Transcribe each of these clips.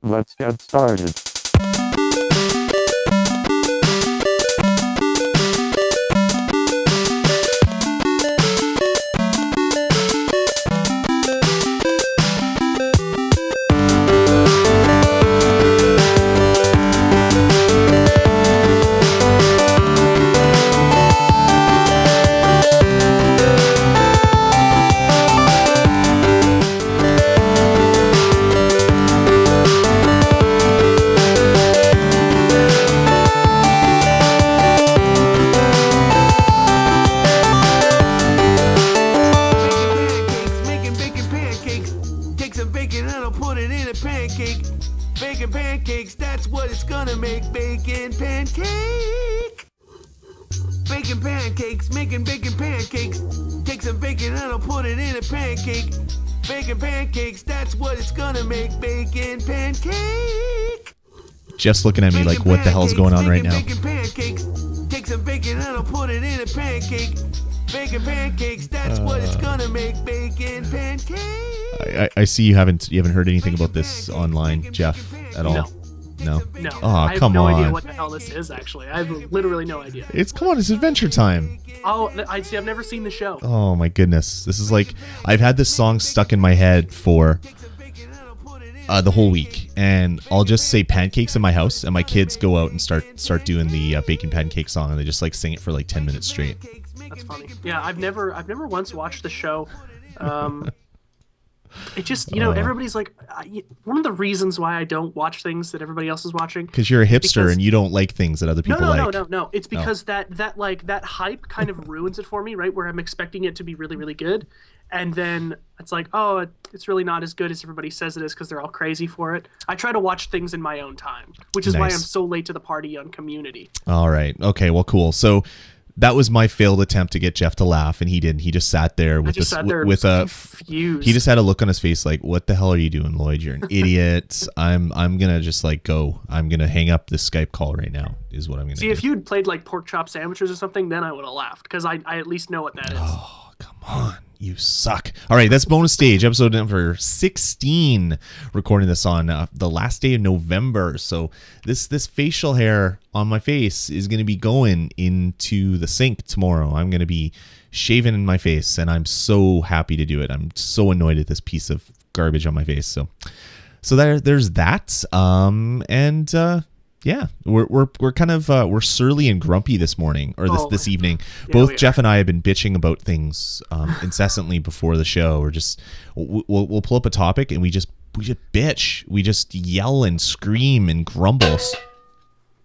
Let's get started. Pancakes, that's what it's gonna make. Bacon pancake. Bacon pancakes, making bacon pancakes. Take some bacon and I'll put it in a pancake. Bacon pancakes, that's what it's gonna make. Bacon pancake. Jeff's looking at me like, what the hell's going on right now? Bacon pancakes. Take some bacon and I'll put it in a pancake. Bacon pancakes, that's what it's gonna make. Bacon pancakes. I see you haven't heard anything about this online, Jeff, at all. No. Oh, I come have no on. idea what the hell this is, actually. I have literally no idea. It's Adventure Time. Oh, I see. I've never seen the show. Oh my goodness. This is like, I've had this song stuck in my head for the whole week, and I'll just say pancakes in my house, and my kids go out and start doing the bacon pancake song, and they just like sing it for like 10 minutes straight. That's funny. Yeah, I've never once watched the show. It just, everybody's like, one of the reasons why I don't watch things that everybody else is watching. Because you're a hipster and you don't like things that other people like. No. It's because that hype kind of ruins it for me, right? Where I'm expecting it to be really, really good. And then it's like, oh, it's really not as good as everybody says it is because they're all crazy for it. I try to watch things in my own time, which is why I'm so late to the party on Community. All right. Okay, well, cool. So that was my failed attempt to get Jeff to laugh, and he didn't. He just sat there with confused. He just had a look on his face like, "What the hell are you doing, Lloyd? You're an idiot." I'm gonna just like go. I'm gonna hang up this Skype call right now. Is what I'm gonna see. do. If you'd played like pork chop sandwiches or something, then I would have laughed because I at least know what that is. Oh, come on. You suck. All right, that's bonus stage, episode number 16. Recording this on the last day of November. So this facial hair on my face is going to be going into the sink tomorrow. I'm going to be shaving in my face, and I'm so happy to do it. I'm so annoyed at this piece of garbage on my face. So there's that. Yeah, we're kind of we're surly and grumpy this morning or this evening. Yeah, both Jeff and I have been bitching about things incessantly before the show. We're just we'll pull up a topic and we just bitch. We just yell and scream and grumble.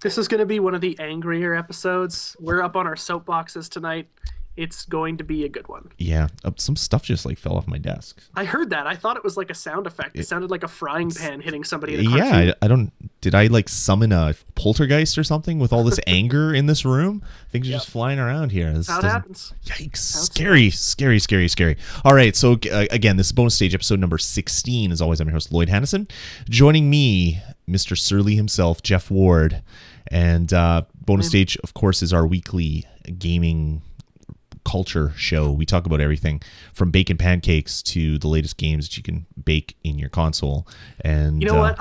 This is going to be one of the angrier episodes. We're up on our soapboxes tonight. It's going to be a good one. Yeah, some stuff just like fell off my desk. I heard that. I thought it was like a sound effect. It sounded like a frying pan hitting somebody in a cartoon. Yeah, I don't. Did I like summon a poltergeist or something with all this anger in this room? Things are just flying around here. That's how it happens. Yikes! Scary. All right, so again, this is bonus stage episode number 16. As always, I'm your host Lloyd Hannison. Joining me, Mr. Surly himself, Jeff Ward, and bonus stage, of course, is our weekly gaming culture show. We talk about everything from bacon pancakes to the latest games that you can bake in your console. And you know what?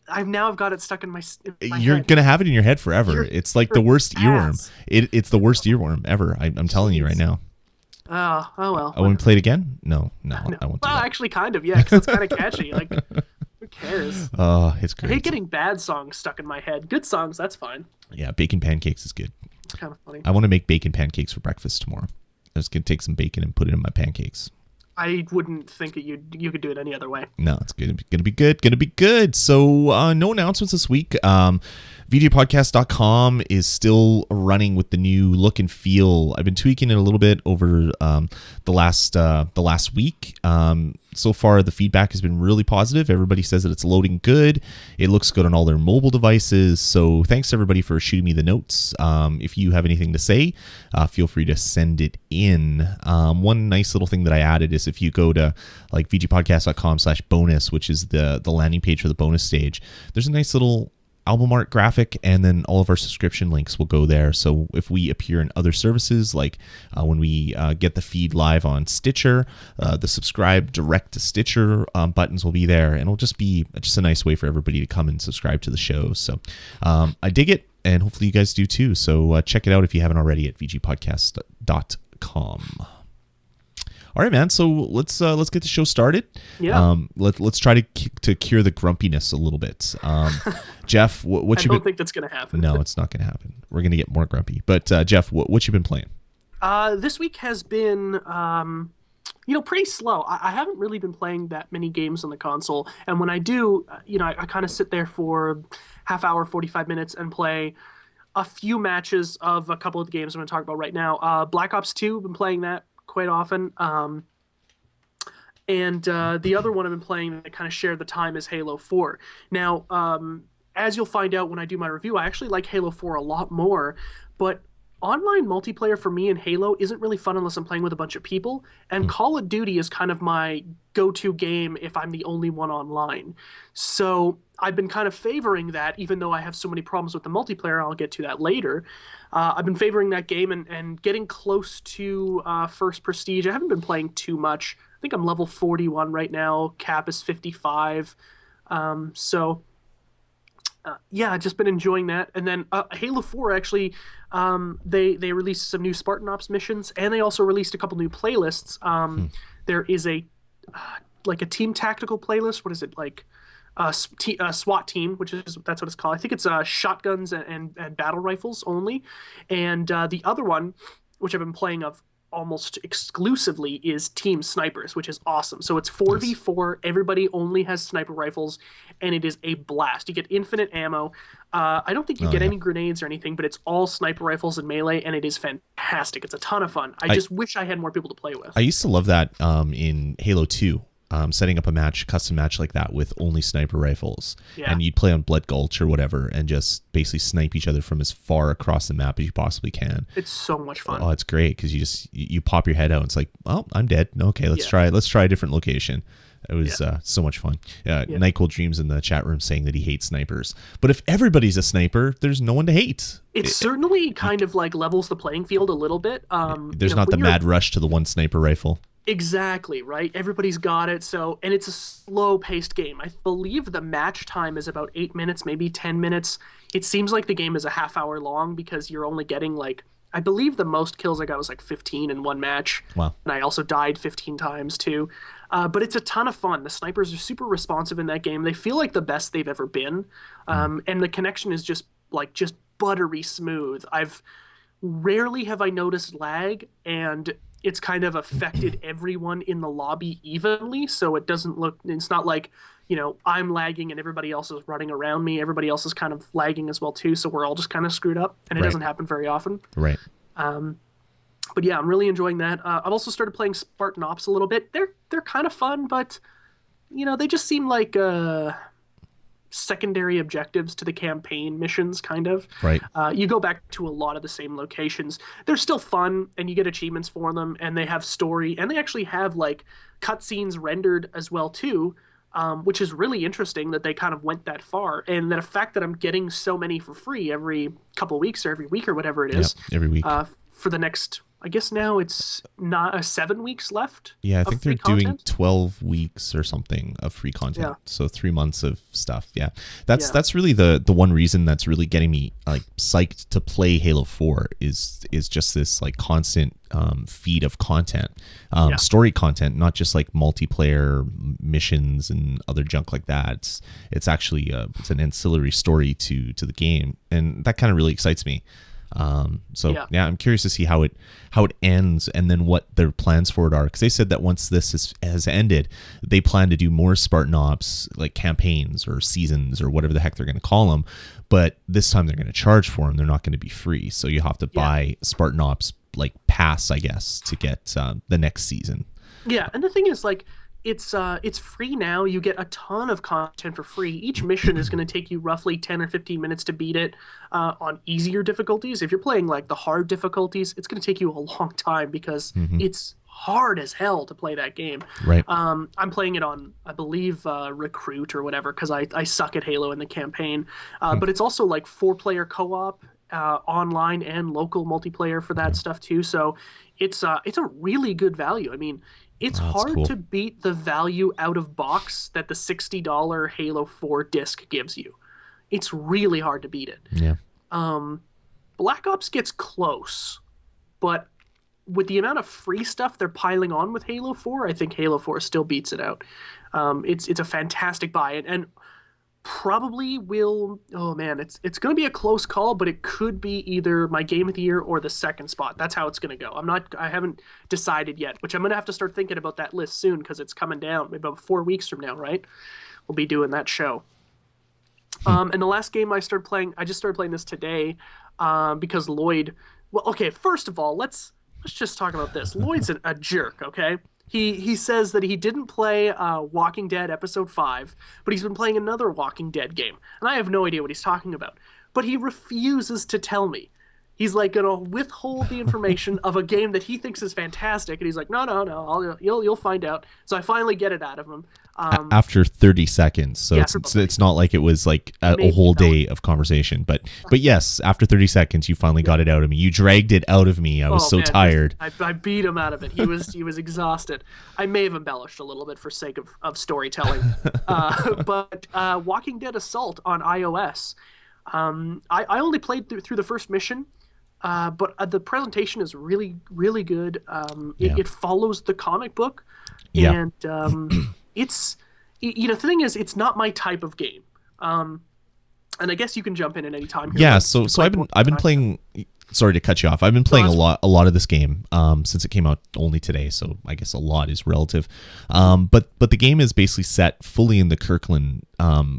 I've got it stuck in my you're head. Gonna have it in your head forever. It's like the worst earworm. It's the worst earworm ever. I'm telling you right now. Oh well. I won't play it again. No. I won't. Do that. Actually, kind of. Yeah, because it's kind of catchy. Like, who cares? Oh, it's great. I hate getting bad songs stuck in my head. Good songs, that's fine. Yeah, bacon pancakes is good. It's kind of funny. I want to make bacon pancakes for breakfast tomorrow. I'm just gonna take some bacon and put it in my pancakes. I wouldn't think that you could do it any other way. No, it's gonna be good. So no announcements this week. VideoPodcast.com is still running with the new look and feel. I've been tweaking it a little bit over the last week. So far, the feedback has been really positive. Everybody says that it's loading good. It looks good on all their mobile devices. So thanks everybody for shooting me the notes. If you have anything to say, feel free to send it in. One nice little thing that I added is if you go to like VGPodcast.com/bonus, which is the landing page for the bonus stage, there's a nice little album art graphic, and then all of our subscription links will go there. So if we appear in other services, like when we get the feed live on Stitcher, the subscribe direct to Stitcher buttons will be there, and it'll just be just a nice way for everybody to come and subscribe to the show. So I dig it, and hopefully you guys do too. So check it out if you haven't already at vgpodcast.com. All right, man. So let's get the show started. Yeah. Let's try to cure the grumpiness a little bit. Jeff, what you? I don't think that's gonna happen. No, it's not gonna happen. We're gonna get more grumpy. But Jeff, what you been playing? This week has been pretty slow. I haven't really been playing that many games on the console, and when I do, I kind of sit there for half hour, 45 minutes, and play a few matches of a couple of the games I'm going to talk about right now. Black Ops 2, I've been playing that quite often. And the other one I've been playing that kind of shared the time is Halo 4. Now, as you'll find out when I do my review, I actually like Halo 4 a lot more, but online multiplayer for me in Halo isn't really fun unless I'm playing with a bunch of people, and Call of Duty is kind of my go-to game if I'm the only one online. So I've been kind of favoring that, even though I have so many problems with the multiplayer. I'll get to that later. I've been favoring that game and getting close to first prestige. I haven't been playing too much. I think I'm level 41 right now. Cap is 55. Yeah, I've just been enjoying that. And then Halo 4, actually, they released some new Spartan Ops missions, and they also released a couple new playlists. There is a team tactical playlist. What is it, like SWAT team, that's what it's called. I think it's shotguns and battle rifles only. And the other one, which I've been playing of almost exclusively, is Team Snipers, which is awesome. So it's 4v4, everybody only has sniper rifles, and it is a blast. You get infinite ammo. I don't think you get any grenades or anything, but it's all sniper rifles and melee, and it is fantastic. It's a ton of fun. I just wish I had more people to play with. I used to love that in Halo 2. Setting up a custom match like that with only sniper rifles, and you'd play on Blood Gulch or whatever, and just basically snipe each other from as far across the map as you possibly can. It's so much fun. Oh, it's great because you pop your head out and it's like, well, I'm dead. Okay, let's try a different location. It was so much fun. Nyko Dreams in the chat room saying that he hates snipers, but if everybody's a sniper, there's no one to hate. It certainly kind of like levels the playing field a little bit. There's not the mad rush to the one sniper rifle. Exactly, right? Everybody's got it. And it's a slow-paced game. I believe the match time is about 8 minutes, maybe 10 minutes. It seems like the game is a half hour long because you're only getting I believe the most kills I got was 15 in one match. Wow. And I also died 15 times too. But it's a ton of fun. The snipers are super responsive in that game. They feel like the best they've ever been. And the connection is just buttery smooth. Rarely have I noticed lag, and it's kind of affected everyone in the lobby evenly, so it's not like, I'm lagging and everybody else is running around me. Everybody else is kind of lagging as well too, so we're all just kind of screwed up, and it doesn't happen very often. Right. But yeah, I'm really enjoying that. I've also started playing Spartan Ops a little bit. They're kind of fun, but they just seem like secondary objectives to the campaign missions, kind of. Right. You go back to a lot of the same locations. They're still fun, and you get achievements for them, and they have story, and they actually have cutscenes rendered as well too, which is really interesting that they kind of went that far, and the fact that I'm getting so many for free every couple of weeks or every week or whatever it is. Every week. For the next, I guess now it's not 7 weeks left. Yeah, I think they're doing 12 weeks or something of free content. Yeah. So 3 months of stuff. Yeah. That's really the one reason that's really getting me psyched to play Halo 4 is just this constant feed of content. Story content, not just multiplayer missions and other junk like that. It's actually it's an ancillary story to the game, and that kind of really excites me. I'm curious to see how it ends, and then what their plans for it are, because they said that once this has ended, they plan to do more Spartan Ops campaigns or seasons or whatever the heck they're going to call them, but this time they're going to charge for them. They're not going to be free, so you have to buy Spartan Ops pass, I guess, to get the next season. Yeah, and the thing is it's free now. You get a ton of content for free. Each mission is going to take you roughly 10 or 15 minutes to beat it on easier difficulties. If you're playing the hard difficulties, it's going to take you a long time because it's hard as hell to play that game. Right. I'm playing it on, I believe, Recruit or whatever, because I suck at Halo in the campaign. But it's also like 4-player co-op, online and local multiplayer for that stuff too. So it's a really good value. I mean, it's hard to beat the value out of box that the $60 Halo 4 disc gives you. It's really hard to beat it. Yeah. Black Ops gets close, but with the amount of free stuff they're piling on with Halo 4, I think Halo 4 still beats it out. It's a fantastic buy, and probably will. Oh man, it's going to be a close call, but it could be either my game of the year or the second spot. That's how it's going to go. I haven't decided yet, which I'm going to have to start thinking about that list soon because it's coming down maybe about 4 weeks from now, right? We'll be doing that show. And the last game I just started playing this today, because Lloyd. Well, okay. First of all, let's just talk about this. Lloyd's a jerk. Okay. He says that he didn't play Walking Dead Episode 5, but he's been playing another Walking Dead game. And I have no idea what he's talking about. But he refuses to tell me. He's like going to withhold the information of a game that he thinks is fantastic. And he's like, no, you'll find out. So I finally get it out of him. After 30 seconds. So it's not like it was like a whole day of conversation. But yes, after 30 seconds, you finally got it out of me. You dragged it out of me. I was tired. I beat him out of it. He was exhausted. I may have embellished a little bit for sake of storytelling. But Walking Dead Assault on iOS. I only played through the first mission. But the presentation is really, really good. It follows the comic book, and it's the thing is, it's not my type of game. And I guess you can jump in at any time here. Yeah, so I've been playing. Sorry to cut you off. I've been playing a lot of this game since it came out only today. So I guess a lot is relative. But the game is basically set fully in the Kirkland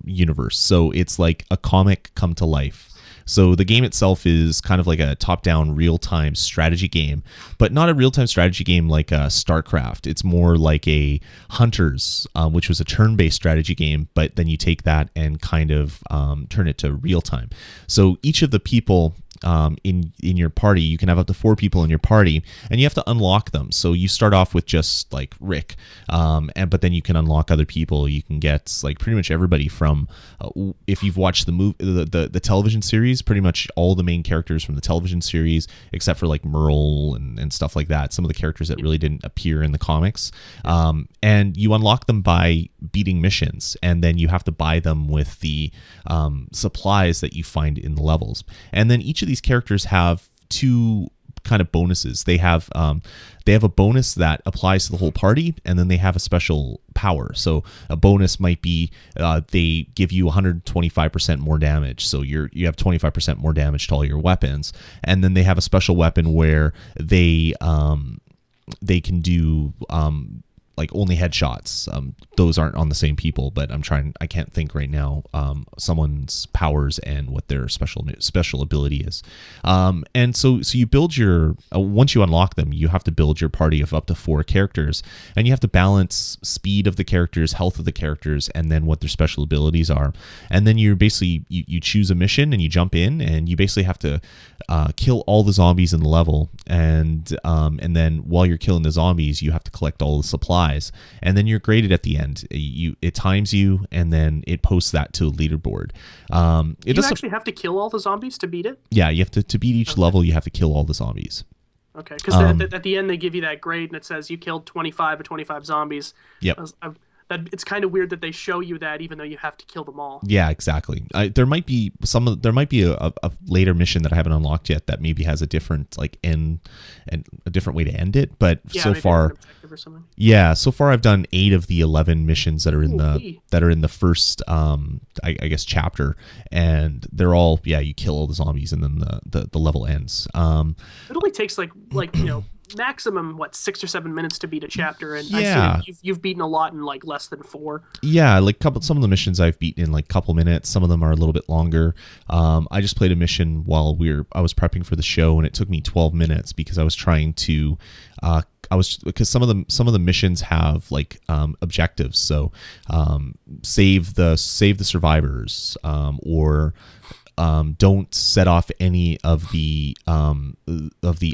universe. So it's like a comic come to life. So the game itself is kind of like a top-down real-time strategy game, but not a real-time strategy game like StarCraft. It's more like a Hunters, which was a turn-based strategy game, but then you take that and kind of turn it to real-time. So each of the people in your party, you can have up to 4 people in your party, and you have to unlock them. So you start off with just like Rick, but then you can unlock other people. You can get like pretty much everybody from if you've watched the television series, pretty much all the main characters from the television series, except for like Merle and stuff like that. Some of the characters that really didn't appear in the comics, and you unlock them by beating missions, and then you have to buy them with the supplies that you find in the levels. And then each of these characters have 2 kind of bonuses. They have a bonus that applies to the whole party, and then they have a special power. So a bonus might be they give you 125% more damage. So you have 25% more damage to all your weapons, and then they have a special weapon where they can do like only headshots. Those aren't on the same people, but I can't think right now someone's powers and what their special ability is. And so you build your once you unlock them, you have to build your party of up to 4 characters, and you have to balance speed of the characters, health of the characters, and then what their special abilities are. And then you're basically you choose a mission and you jump in, and you basically have to kill all the zombies in the level, and then while you're killing the zombies, you have to collect all the supplies. And then you're graded at the end. It times you, and then it posts that to a leaderboard. You actually have to kill all the zombies to beat it? Yeah, you have to beat each level. You have to kill all the zombies. Okay, because at the end they give you that grade, and it says you killed 25 or 25 zombies. Yep. It's kind of weird that they show you that even though you have to kill them all. Yeah, exactly. There might be a later mission that I haven't unlocked yet that maybe has a different like end and a different way to end it. But so far I've done 8 of the 11 missions that are in the first I guess chapter, and they're all you kill all the zombies and then the level ends. It only takes like maximum 6 or 7 minutes to beat a chapter, and I see you've beaten a lot in like less than 4. Yeah, like some of the missions I've beaten in like a couple minutes. Some of them are a little bit longer. I just played a mission while I was prepping for the show, and it took me 12 minutes because I was trying to because some of the missions have like objectives. So save the survivors, or don't set off any of the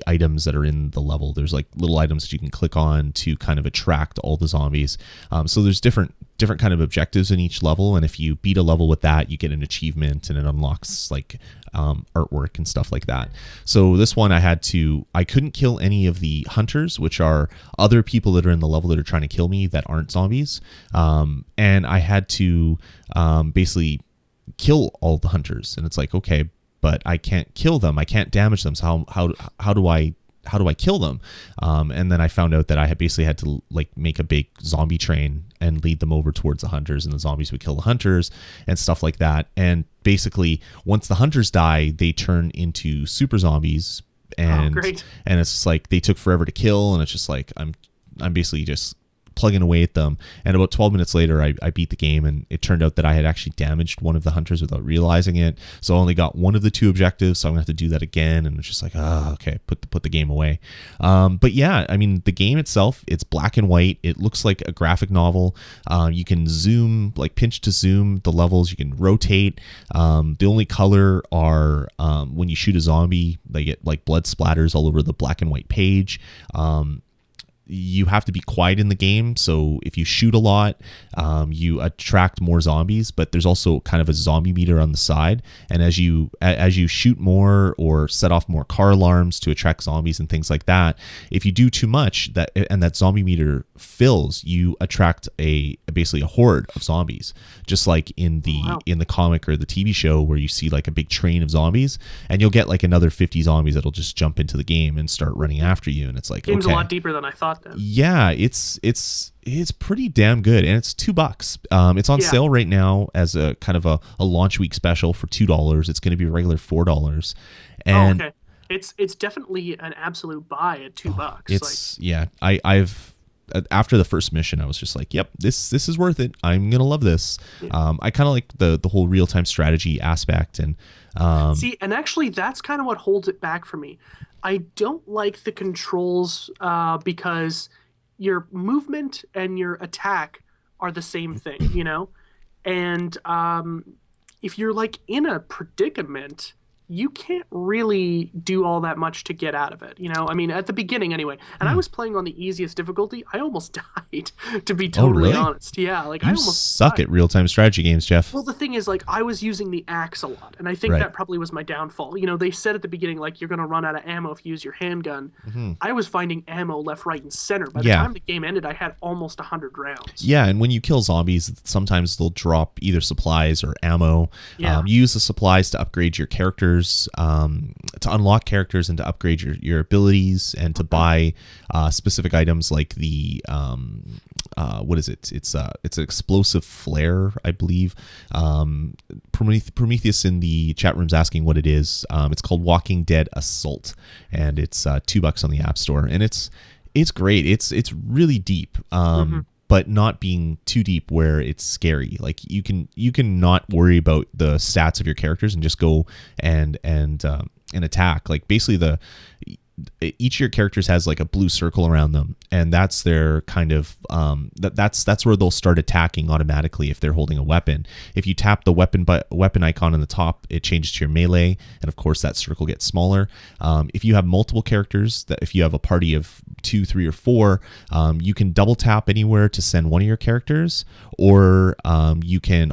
items that are in the level. There's like little items that you can click on to kind of attract all the zombies. So there's different kind of objectives in each level, and if you beat a level with that, you get an achievement, and it unlocks like artwork and stuff like that. So this one I couldn't kill any of the hunters, which are other people that are in the level that are trying to kill me that aren't zombies, and I had to basically kill all the hunters. And it's like, okay, but I can't kill them, I can't damage them, so how do I kill them? And then I found out that I basically had to like make a big zombie train and lead them over towards the hunters, and the zombies would kill the hunters and stuff like that. And basically, once the hunters die, they turn into super zombies, and great. And it's just like they took forever to kill, and it's just like I'm basically just plugging away at them. And about 12 minutes later, I beat the game, and it turned out that I had actually damaged one of the hunters without realizing it. So I only got one of the 2 objectives, so I'm gonna have to do that again. And it's just like, okay, put the game away. But yeah, I mean, the game itself, it's black and white. It looks like a graphic novel. You can zoom, like pinch to zoom the levels. You can rotate. The only color are when you shoot a zombie, they get like blood splatters all over the black and white page. You have to be quiet in the game, so if you shoot a lot, you attract more zombies, but there's also kind of a zombie meter on the side, and as you shoot more or set off more car alarms to attract zombies and things like that, if you do too much, that zombie meter fills, you attract basically a horde of zombies, just like in the comic or the TV show where you see like a big train of zombies, and you'll get like another 50 zombies that'll just jump into the game and start running after you. And it's like, game's okay, a lot deeper than I thought then. Yeah, it's pretty damn good, and it's $2. It's on sale right now as a kind of a launch week special for $2. It's going to be a regular $4. And okay, it's definitely an absolute buy at $2. It's I've after the first mission, I was just like, yep, this is worth it. I'm gonna love this. Yeah. I kind of like the whole real time strategy aspect, and see, and actually that's kind of what holds it back for me. I don't like the controls because your movement and your attack are the same thing, you know? And if you're like in a predicament, you can't really do all that much to get out of it, you know? I mean, at the beginning anyway. And I was playing on the easiest difficulty. I almost died, to be totally really? honest. Yeah, like I almost suck died. at real-time strategy games, Jeff. Well, the thing is, like, I was using the axe a lot, and I think that probably was my downfall. You know, they said at the beginning, like, you're going to run out of ammo if you use your handgun. Mm-hmm. I was finding ammo left, right, and center. By the time the game ended, I had almost 100 rounds. Yeah, and when you kill zombies, sometimes they'll drop either supplies or ammo. You use the supplies to upgrade your characters, to unlock characters and to upgrade your abilities, and to buy specific items like the what is it? It's an explosive flare, I believe. Prometheus in the chat room's asking what it is. It's called Walking Dead Assault, and it's $2 on the App Store, and it's great. It's really deep. But not being too deep where it's scary. Like you can not worry about the stats of your characters and just go and attack. Like basically each of your characters has like a blue circle around them, and that's their kind of that's where they'll start attacking automatically if they're holding a weapon. If you tap the weapon icon on the top, it changes to your melee, and of course that circle gets smaller. If you have multiple characters, if you have a party of 2, 3, or 4, you can double tap anywhere to send one of your characters, or you can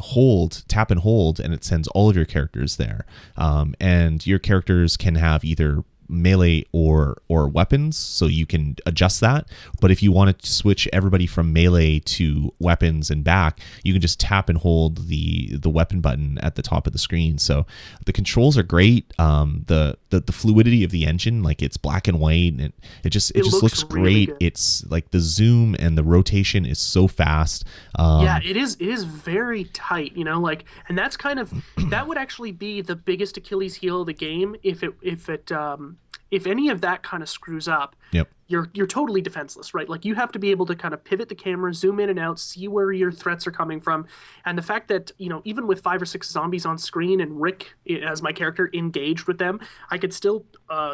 tap and hold, and it sends all of your characters there. And your characters can have either melee or weapons, so you can adjust that. But if you want to switch everybody from melee to weapons and back, you can just tap and hold the weapon button at the top of the screen. So the controls are great. The fluidity of the engine, like it's black and white, and it just looks really great. It's like the zoom and the rotation is so fast. It is very tight, you know, like, and that's kind of that would actually be the biggest Achilles heel of the game if any of that kind of screws up. Yep. you're totally defenseless, right? Like you have to be able to kind of pivot the camera, zoom in and out, see where your threats are coming from. And the fact that, even with 5 or 6 zombies on screen and Rick as my character engaged with them, I could still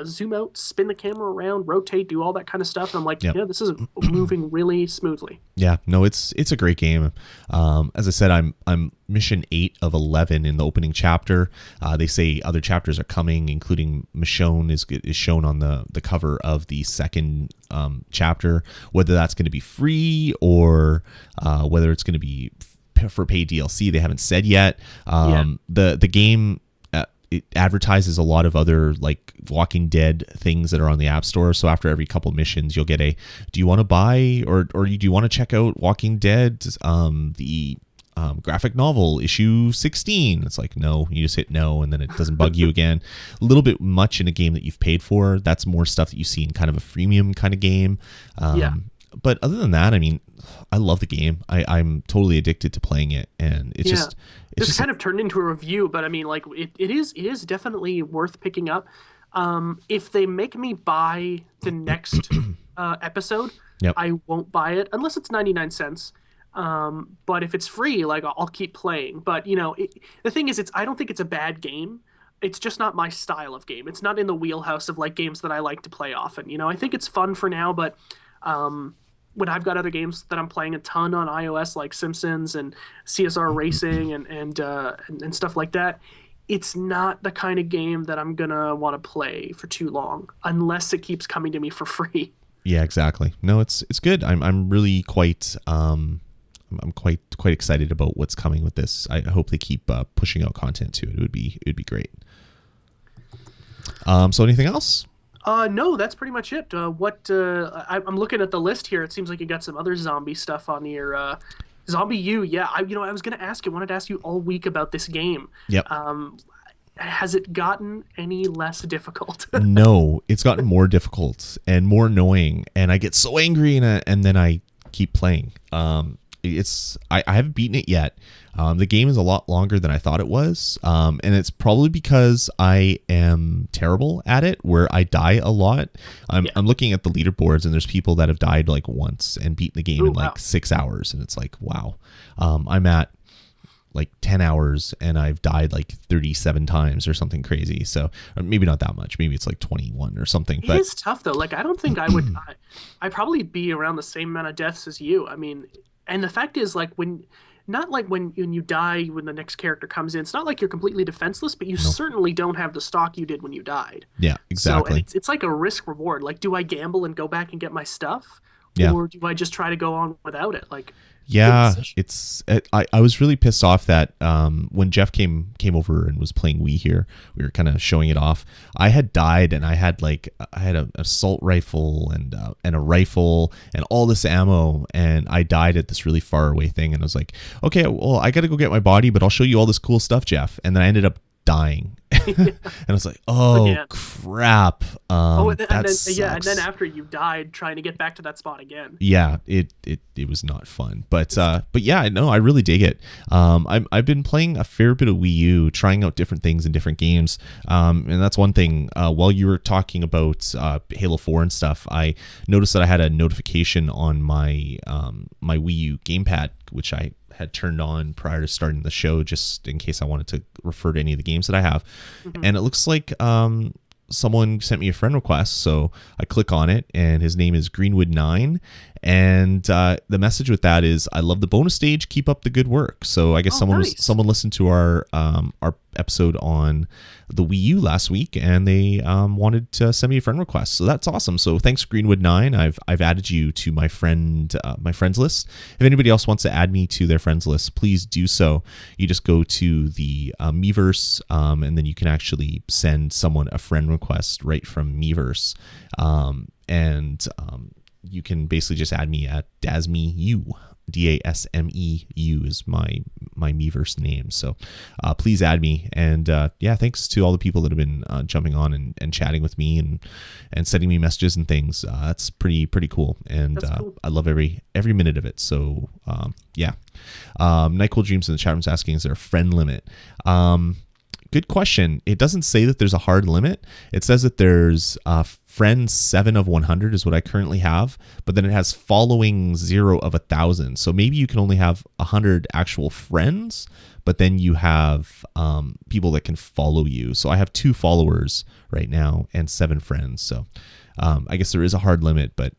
zoom out, spin the camera around, rotate, do all that kind of stuff. And I'm like, Yep. yeah, this is moving really smoothly. Yeah, no, it's a great game. As I said, I'm mission 8 of 11 in the opening chapter. They say other chapters are coming, including Michonne is shown on the cover of the second chapter. Whether that's going to be free or whether it's going to be for paid DLC, they haven't said yet. The game. It advertises a lot of other like Walking Dead things that are on the App Store. So after every couple missions, you'll get do you want to buy or do you want to check out Walking Dead, the graphic novel issue 16? It's like, no, you just hit no, and then it doesn't bug you again. A little bit much in a game that you've paid for. That's more stuff that you see in kind of a freemium kind of game. But other than that, I mean, I love the game. I'm totally addicted to playing it, and it's just kind of turned into a review, but I mean, like it is definitely worth picking up. If they make me buy the next episode, Yep. I won't buy it unless it's 99 cents. But if it's free, like I'll keep playing. But the thing is, I don't think it's a bad game. It's just not my style of game. It's not in the wheelhouse of like games that I like to play often. I think it's fun for now, but when I've got other games that I'm playing a ton on iOS, like Simpsons and CSR Racing and stuff like that, it's not the kind of game that I'm gonna want to play for too long unless it keeps coming to me for free. Yeah, exactly. No, it's good. I'm really quite I'm quite excited about what's coming with this. I hope they keep pushing out content too. It would be great. So anything else? No, that's pretty much it. I'm looking at the list here. It seems like you got some other zombie stuff on your Zombie U. Yeah, I was going to ask you. I wanted to ask you all week about this game. Yep. Has it gotten any less difficult? No, it's gotten more difficult and more annoying, and I get so angry and then I keep playing. I haven't beaten it yet. The game is a lot longer than I thought it was, and it's probably because I am terrible at it, where I die a lot. I'm looking at the leaderboards, and there's people that have died like once and beaten the game in like 6 hours, and it's like, wow. I'm at like 10 hours and I've died like 37 times or something crazy. So maybe not that much. Maybe it's like 21 or something. It is tough though. Like I don't think I would. I'd probably be around the same amount of deaths as you. I mean, and the fact is, like when you die when the next character comes in, it's not like you're completely defenseless, but you certainly don't have the stock you did when you died. Yeah, exactly. So it's like a risk reward. Like, do I gamble and go back and get my stuff, or do I just try to go on without it? Like. Yeah, I was really pissed off that when Jeff came over and was playing Wii here, we were kind of showing it off. I had died, and I had an assault rifle and a rifle and all this ammo, and I died at this really far away thing, and I was like, okay, well, I got to go get my body, but I'll show you all this cool stuff, Jeff. And then I ended up dying. And I was like, crap. And then after you died, trying to get back to that spot again. Yeah, it was not fun. But yeah, no, I really dig it. I've been playing a fair bit of Wii U, trying out different things in different games. And that's one thing. While you were talking about Halo 4 and stuff, I noticed that I had a notification on my my Wii U GamePad, which I had turned on prior to starting the show, just in case I wanted to refer to any of the games that I have. And it looks like someone sent me a friend request, so I click on it, and his name is Greenwood9, and the message with that is, I love the bonus stage, keep up the good work. So I guess someone listened to our episode on the Wii U last week, and they wanted to send me a friend request. So that's awesome. So thanks, Greenwood9. I've added you to my friends list. If anybody else wants to add me to their friends list, please do so. You just go to the Miiverse, and then you can actually send someone a friend request right from Miiverse, and you can basically just add me at DasmeU. DASMEU is my Miiverse name. So please add me. And thanks to all the people that have been jumping on and chatting with me and sending me messages and things. That's pretty cool. And cool. I love every minute of it. So Nyko Dreams in the chat room's asking, is there a friend limit? Good question. It doesn't say that there's a hard limit. It says that there's friends 7 of 100 is what I currently have, but then it has following 0 of 1,000. So maybe you can only have 100 actual friends, but then you have people that can follow you. So I have 2 followers right now and 7 friends. So I guess there is a hard limit, but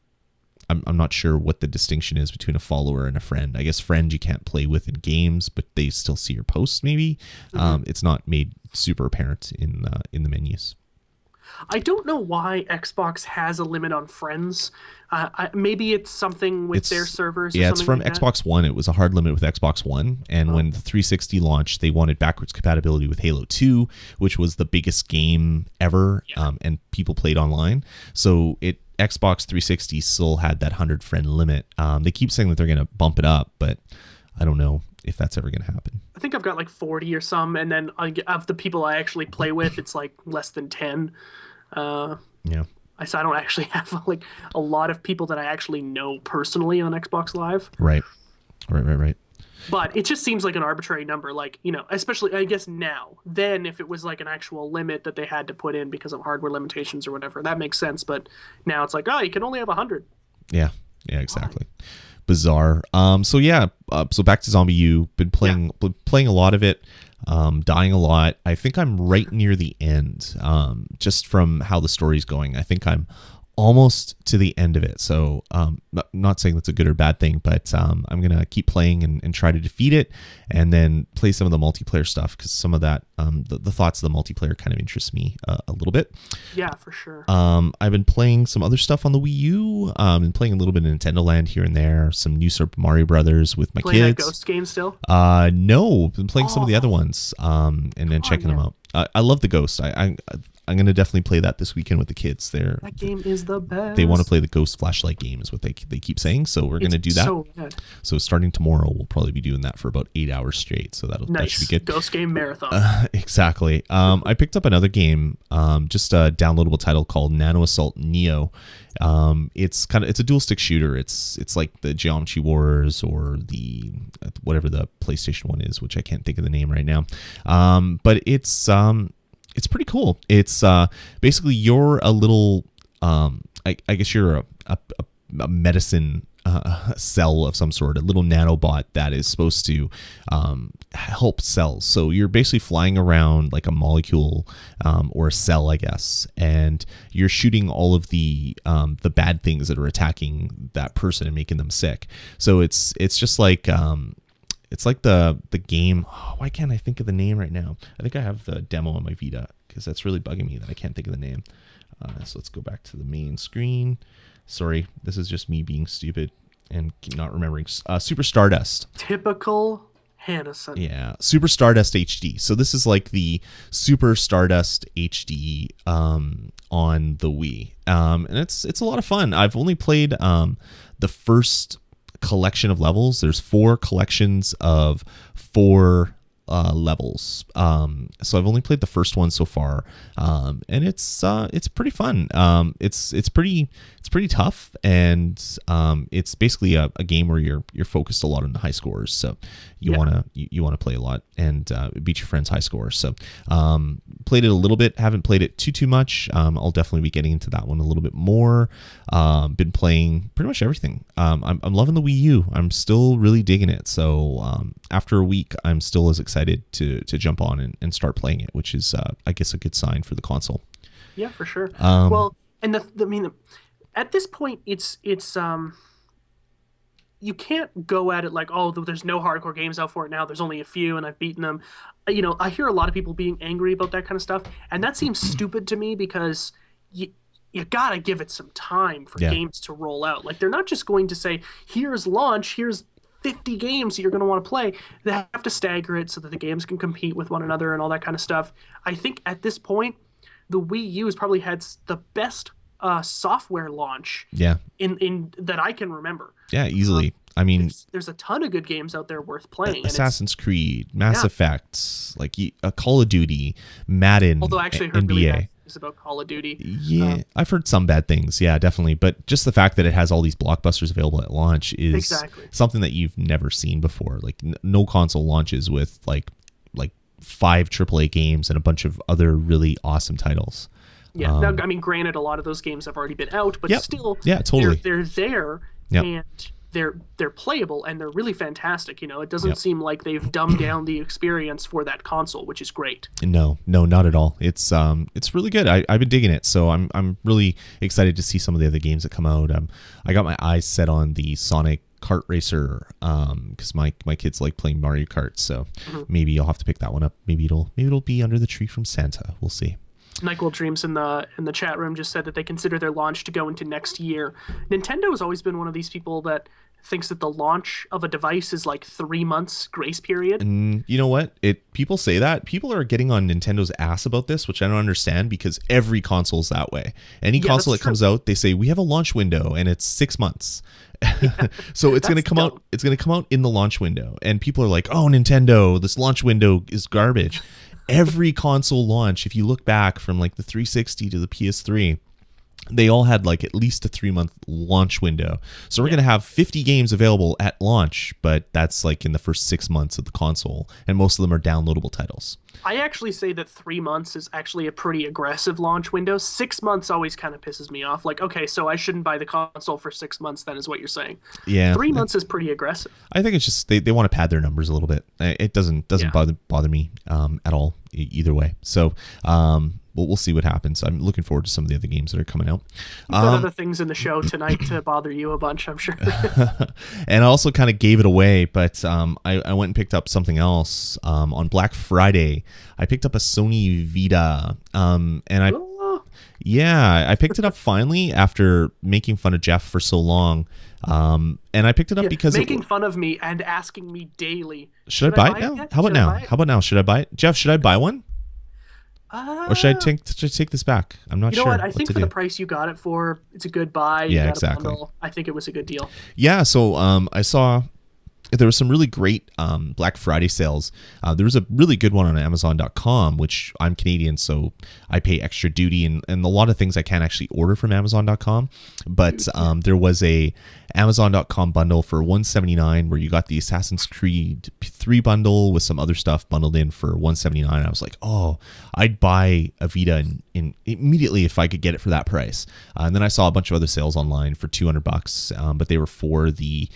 I'm not sure what the distinction is between a follower and a friend. I guess friend you can't play with in games, but they still see your posts maybe. It's not made super apparent in the menus. I don't know why Xbox has a limit on friends. Maybe it's something with their servers. Yeah, or it's from like Xbox One. It was a hard limit with Xbox One. And when the 360 launched, they wanted backwards compatibility with Halo 2, which was the biggest game ever, and people played online. So Xbox 360 still had that 100 friend limit. They keep saying that they're going to bump it up, but I don't know if that's ever going to happen. I think I've got like 40 or some, and then of the people I actually play with, it's like less than 10. So I don't actually have like a lot of people that I actually know personally on Xbox Live. Right. But it just seems like an arbitrary number, like, especially, I guess now. Then if it was like an actual limit that they had to put in because of hardware limitations or whatever, that makes sense. But now it's like, you can only have 100. Yeah, exactly. Why? Bizarre. So back to Zombie U. Been playing a lot of it, dying a lot. I think I'm right near the end, just from how the story's going. I think I'm almost to the end of it. So not saying that's a good or bad thing, but I'm going to keep playing and try to defeat it, and then play some of the multiplayer stuff, because some of that, the thoughts of the multiplayer kind of interest me a little bit. Yeah, for sure. I've been playing some other stuff on the Wii U, and playing a little bit of Nintendo Land here and there, some new Super Mario Brothers with my kids. Playing that kids. Ghost game still? No, been playing some of the other ones, and then checking them out. I love the Ghost. I'm going to definitely play that this weekend with the kids. That game is the best. They want to play the Ghost flashlight game is what they keep saying. So we're going to do that. So good. So starting tomorrow, we'll probably be doing that for about 8 hours straight. So that should be good. Ghost game marathon. Exactly. I picked up another game, just a downloadable title called Nano Assault Neo. It's a dual stick shooter. It's like the Geometry Wars or the whatever the PlayStation one is, which I can't think of the name right now. But it's pretty cool. It's basically you're a little, I guess you're a medicine cell of some sort, a little nanobot that is supposed to help cells. So you're basically flying around like a molecule or a cell, I guess, and you're shooting all of the bad things that are attacking that person and making them sick. So it's just like it's like the game. Why can't I think of the name right now? I think I have the demo on my Vita, because that's really bugging me that I can't think of the name. So let's go back to the main screen. Sorry, this is just me being stupid and not remembering. Super Stardust. Typical Hannison. Yeah, Super Stardust HD. So this is like the Super Stardust HD on the Wii, and it's a lot of fun. I've only played the first collection of levels. There's 4 collections of 4 levels. So I've only played the first one so far, and it's pretty fun. It's pretty tough, and it's basically a game where you're focused a lot on the high scores. So you wanna play a lot and beat your friends' high scores. So played it a little bit. Haven't played it too much. I'll definitely be getting into that one a little bit more. Been playing pretty much everything. I'm loving the Wii U. I'm still really digging it. So after a week, I'm still as excited to jump on and start playing it, which is I guess a good sign for the console. Yeah, for sure. Well, and at this point, it's you can't go at it like, oh, there's no hardcore games out for it now. There's only a few, and I've beaten them. I hear a lot of people being angry about that kind of stuff, and that seems stupid to me, because you gotta give it some time for games to roll out. Like, they're not just going to say, here's launch, here's 50 games that you're going to want to play. They have to stagger it so that the games can compete with one another and all that kind of stuff. I think at this point, the Wii U has probably had the best software launch in that I can remember. Yeah, easily. I mean, there's a ton of good games out there worth playing. Assassin's Creed, Mass Effect, like Call of Duty, Madden, although I actually heard NBA. Really bad things about Call of Duty. Yeah, I've heard some bad things. Yeah, definitely. But just the fact that it has all these blockbusters available at launch is something that you've never seen before. Like no console launches with like 5 AAA games and a bunch of other really awesome titles. Yeah, now, I mean, granted, a lot of those games have already been out, but still, yeah, totally, they're there, and they're playable, and they're really fantastic. You know, it doesn't seem like they've dumbed down the experience for that console, which is great. No, not at all. It's really good. I've been digging it, so I'm really excited to see some of the other games that come out. I got my eyes set on the Sonic Kart Racer because my kids like playing Mario Kart, so maybe I'll have to pick that one up. Maybe it'll be under the tree from Santa. We'll see. Nyko Dreams in the chat room just said that they consider their launch to go into next year. Nintendo has always been one of these people that thinks that the launch of a device is like 3 months grace period. And you know what? People say that. People are getting on Nintendo's ass about this, which I don't understand because every console's that way. Any console that comes out, they say we have a launch window and it's 6 months. So it's going to come out. It's going to come out in the launch window, and people are like, "Oh, Nintendo, this launch window is garbage." Every console launch, if you look back from like the 360 to the PS3, they all had like at least a 3-month launch window. So we're going to have 50 games available at launch, but that's like in the first 6 months of the console, and most of them are downloadable titles. I actually say that 3 months is actually a pretty aggressive launch window. 6 months always kind of pisses me off. Like, okay, so I shouldn't buy the console for 6 months then, is what you're saying. Yeah. 3 months is pretty aggressive. I think it's just they want to pad their numbers a little bit. It doesn't bother me at all either way. So we'll see what happens. I'm looking forward to some of the other games that are coming out. You've got other things in the show tonight to bother you a bunch, I'm sure. And I also kind of gave it away, but I went and picked up something else on Black Friday. I picked up a Sony Vita, and I picked it up finally after making fun of Jeff for so long. And I picked it up because making fun of me and asking me daily. Should I buy it now? How about now? Should I buy it? Jeff, should I buy one? Or should I take this back? I'm not sure. You know what? I think for the price you got it for, it's a good buy. Yeah, exactly. Bundle. I think it was a good deal. Yeah, so I saw there was some really great Black Friday sales. There was a really good one on Amazon.com, which I'm Canadian, so I pay extra duty and a lot of things I can't actually order from Amazon.com. But there was a Amazon.com bundle for $179 where you got the Assassin's Creed 3 bundle with some other stuff bundled in for $179. I was like, oh, I'd buy a Vita in immediately if I could get it for that price. And then I saw a bunch of other sales online for $200, but they were for the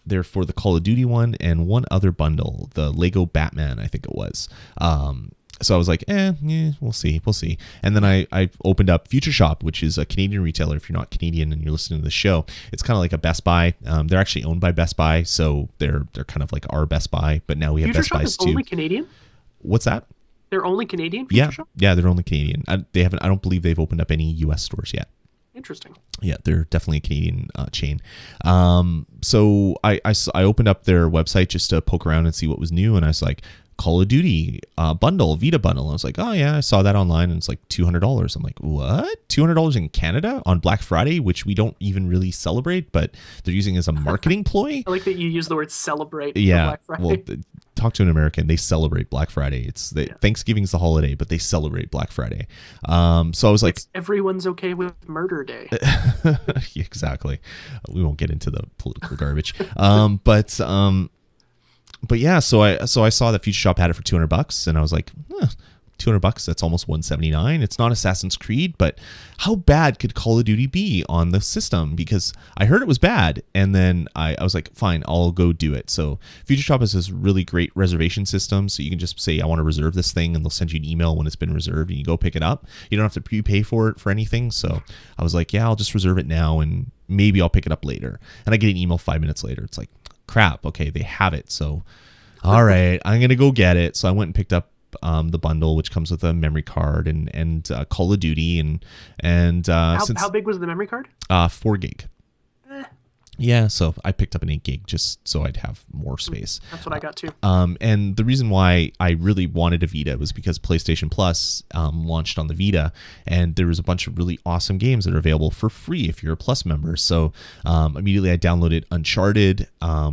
they're for the Call of Duty one and one other bundle, the Lego Batman, I think it was. So I was like, we'll see. And then I opened up Future Shop, which is a Canadian retailer. If you're not Canadian and you're listening to the show, it's kind of like a Best Buy. They're actually owned by Best Buy, so they're kind of like our Best Buy. But now we have Best Buys too. Future Shop is only Canadian? What's that? They're only Canadian. Future Shop? Yeah, they're only Canadian. I don't believe they've opened up any U.S. stores yet. Interesting. Yeah, they're definitely a Canadian chain. So I opened up their website just to poke around and see what was new, and I was like, Call of Duty bundle, Vita bundle. I was like, oh yeah, I saw that online, and it's like $200. I'm like, what? $200 in Canada on Black Friday, which we don't even really celebrate, but they're using as a marketing ploy. I like that you use the word celebrate. Yeah, for Black Friday. Well, talk to an American. They celebrate Black Friday. Thanksgiving's the holiday, but they celebrate Black Friday. So I was like, everyone's okay with Murder Day. Exactly. We won't get into the political garbage. But yeah, so I saw that Future Shop had it for $200, and I was like, $200, that's almost $179. It's not Assassin's Creed, but how bad could Call of Duty be on the system? Because I heard it was bad, and then I was like, fine, I'll go do it. So Future Shop has this really great reservation system, so you can just say, I want to reserve this thing, and they'll send you an email when it's been reserved, and you go pick it up. You don't have to prepay for it for anything. So I was like, yeah, I'll just reserve it now, and maybe I'll pick it up later. And I get an email 5 minutes later. It's like, crap, okay, they have it. So all right, I'm gonna go get it. So I went and picked up the bundle, which comes with a memory card and Call of Duty and how big was the memory card? 4 gig. Yeah, so I picked up an 8 gig just so I'd have more space. That's what I got too. And the reason why I really wanted a Vita was because PlayStation Plus launched on the Vita, and there was a bunch of really awesome games that are available for free if you're a Plus member. So immediately I downloaded Uncharted,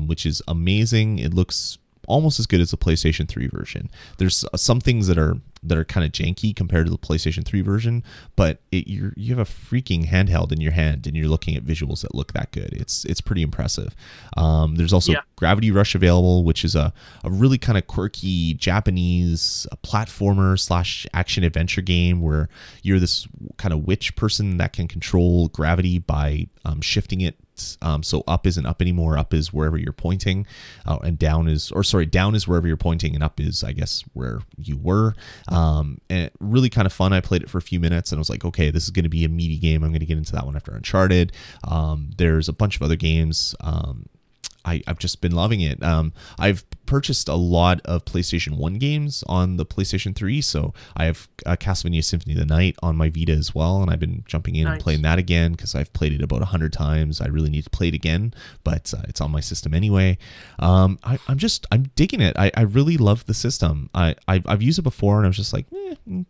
which is amazing. It looks almost as good as the PlayStation 3 version. There's some things that are kind of janky compared to the PlayStation 3 version, but you have a freaking handheld in your hand and you're looking at visuals that look that good. It's pretty impressive. There's also Gravity Rush available, which is a really kind of quirky Japanese platformer / action adventure game where you're this kind of witch person that can control gravity by shifting it. So up isn't up anymore. Up is wherever you're pointing, and down is wherever you're pointing, and up is, I guess, where you were. And really kind of fun. I played it for a few minutes and I was like, okay, this is going to be a meaty game. I'm going to get into that one after Uncharted. There's a bunch of other games. I've just been loving it. I've purchased a lot of PlayStation 1 games on the PlayStation 3, so I have Castlevania Symphony of the Night on my Vita as well, and I've been jumping in and playing that again because I've played it about 100 times. I really need to play it again, but it's on my system anyway. I'm digging it. I really love the system. I've used it before, and I was just like,